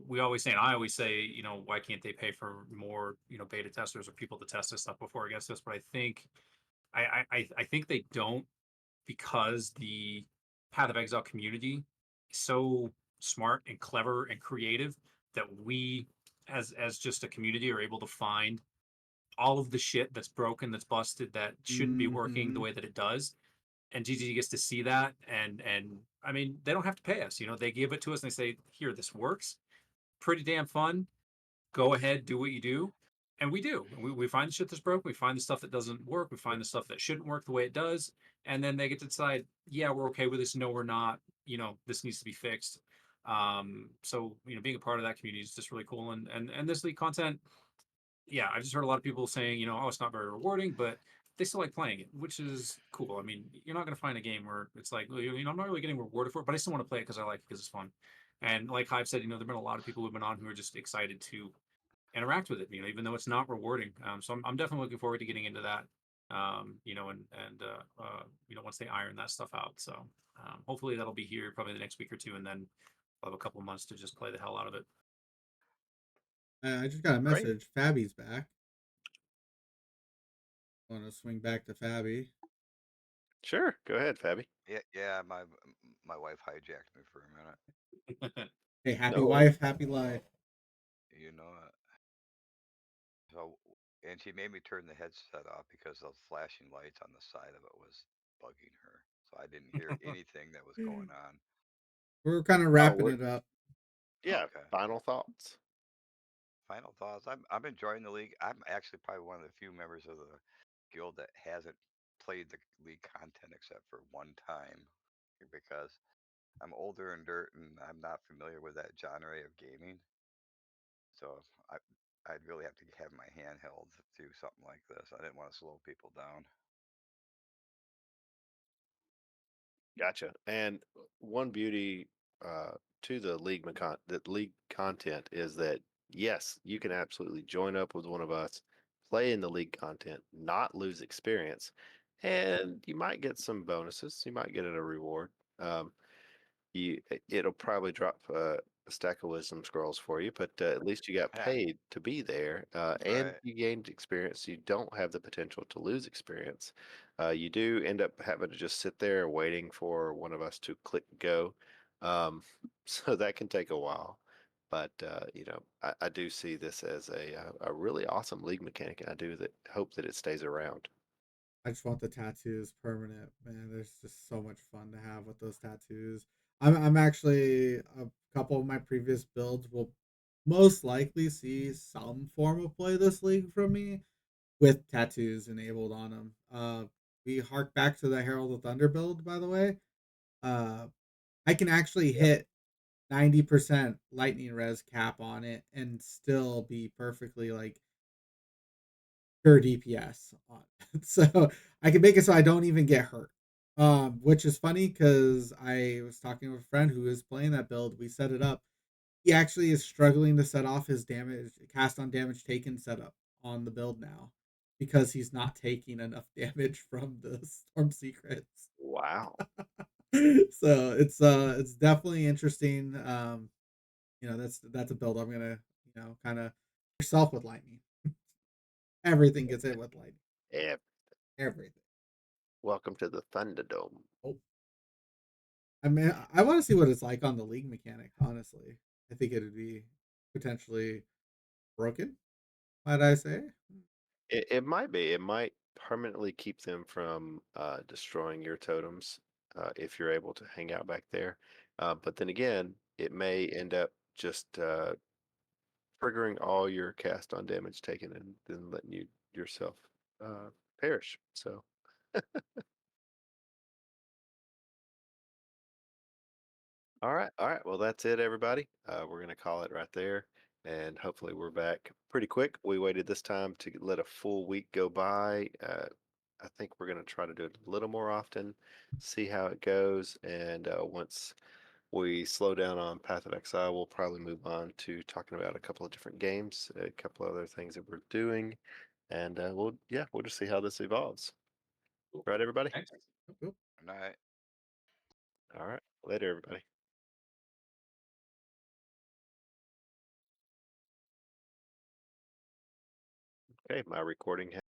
we always say, and I always say, why can't they pay for more, beta testers or people to test this stuff before it gets this? But I think I think they don't, because the Path of Exile community is so smart and clever and creative that we, as just a community, are able to find all of the shit that's broken, that's busted, that shouldn't be working the Hmm. way that it does. And GG gets to see that, and I mean, they don't have to pay us. They give it to us and they say, "Here, this works. Pretty damn fun. Go ahead, do what you do." And we do. We find the shit that's broken. We find the stuff that doesn't work. We find the stuff that shouldn't work the way it does. And then they get to decide, yeah, we're okay with this. No, we're not. This needs to be fixed. So being a part of that community is just really cool. And this league content, yeah, I've just heard a lot of people saying, oh, it's not very rewarding, but they still like playing it, which is cool. I mean, you're not going to find a game where it's like, well, I'm not really getting rewarded for it, but I still want to play it because I like it because it's fun. And like Hive said, there've been a lot of people who've been on who are just excited to interact with it, even though it's not rewarding. So I'm definitely looking forward to getting into that. Once they iron that stuff out. So hopefully that'll be here probably the next week or two, and then I'll have a couple months to just play the hell out of it. I just got a Great. message. Fabby's back. Want to swing back to Fabby? Sure. Go ahead, Fabby. Yeah. My wife hijacked me for a minute. Hey, happy No worries. wife, happy life. You know it. So, and she made me turn the headset off because those flashing lights on the side of it was bugging her. So I didn't hear anything that was going on. We're kind of Oh, wrapping it up. yeah. Okay. Final thoughts. Final thoughts. I'm enjoying the league. I'm actually probably one of the few members of the guild that hasn't played the league content except for one time because I'm older and dirt and I'm not familiar with that genre of gaming. So I'd really have to have my hand held to do something like this. I didn't want to slow people down. Gotcha. And one beauty to the league content is that yes, you can absolutely join up with one of us, play in the league content, not lose experience, and you might get some bonuses. You might get a reward. Um, it'll probably drop a stack of wisdom scrolls for you, but at least you got Yeah, paid to be there, and right. you gained experience. You don't have the potential to lose experience. You do end up having to just sit there waiting for one of us to click go, um, so that can take a while. But I do see this as a really awesome league mechanic, and I do hope that it stays around. I just want the tattoos permanent, man. There's just so much fun to have with those tattoos. I'm actually a couple of my previous builds will most likely see some form of play this league from me with tattoos enabled on them. We hark back to the Herald of Thunder build, by the way. Uh, I can actually Yep. hit 90% lightning res cap on it and still be perfectly like pure DPS on it. So I can make it so I don't even get hurt. Which is funny because I was talking with a friend who is playing that build. We set it up. He actually is struggling to set off his damage cast on damage taken setup on the build now because he's not taking enough damage from the storm secrets. Wow. So it's definitely interesting. That's a build I'm gonna kind of yourself with lightning. Everything gets hit with lightning. Yeah. Everything. Welcome to the Thunderdome. Oh, I mean, I want to see what it's like on the league mechanic. Honestly, I think it would be potentially broken. Might I say? It might be. It might permanently keep them from destroying your totems if you're able to hang out back there. But then again, it may end up just triggering all your cast on damage taken and then letting you yourself uh, perish. So, all right. All right. Well, that's it, everybody. We're going to call it right there. And hopefully, we're back pretty quick. We waited this time to let a full week go by. I think we're going to try to do it a little more often, see how it goes, and once we slow down on Path of Exile, we'll probably move on to talking about a couple of different games, a couple other things that we're doing, and we'll just see how this evolves. Cool. Right, everybody? Thanks. Cool. Good night. All right, later, everybody. Okay, my recording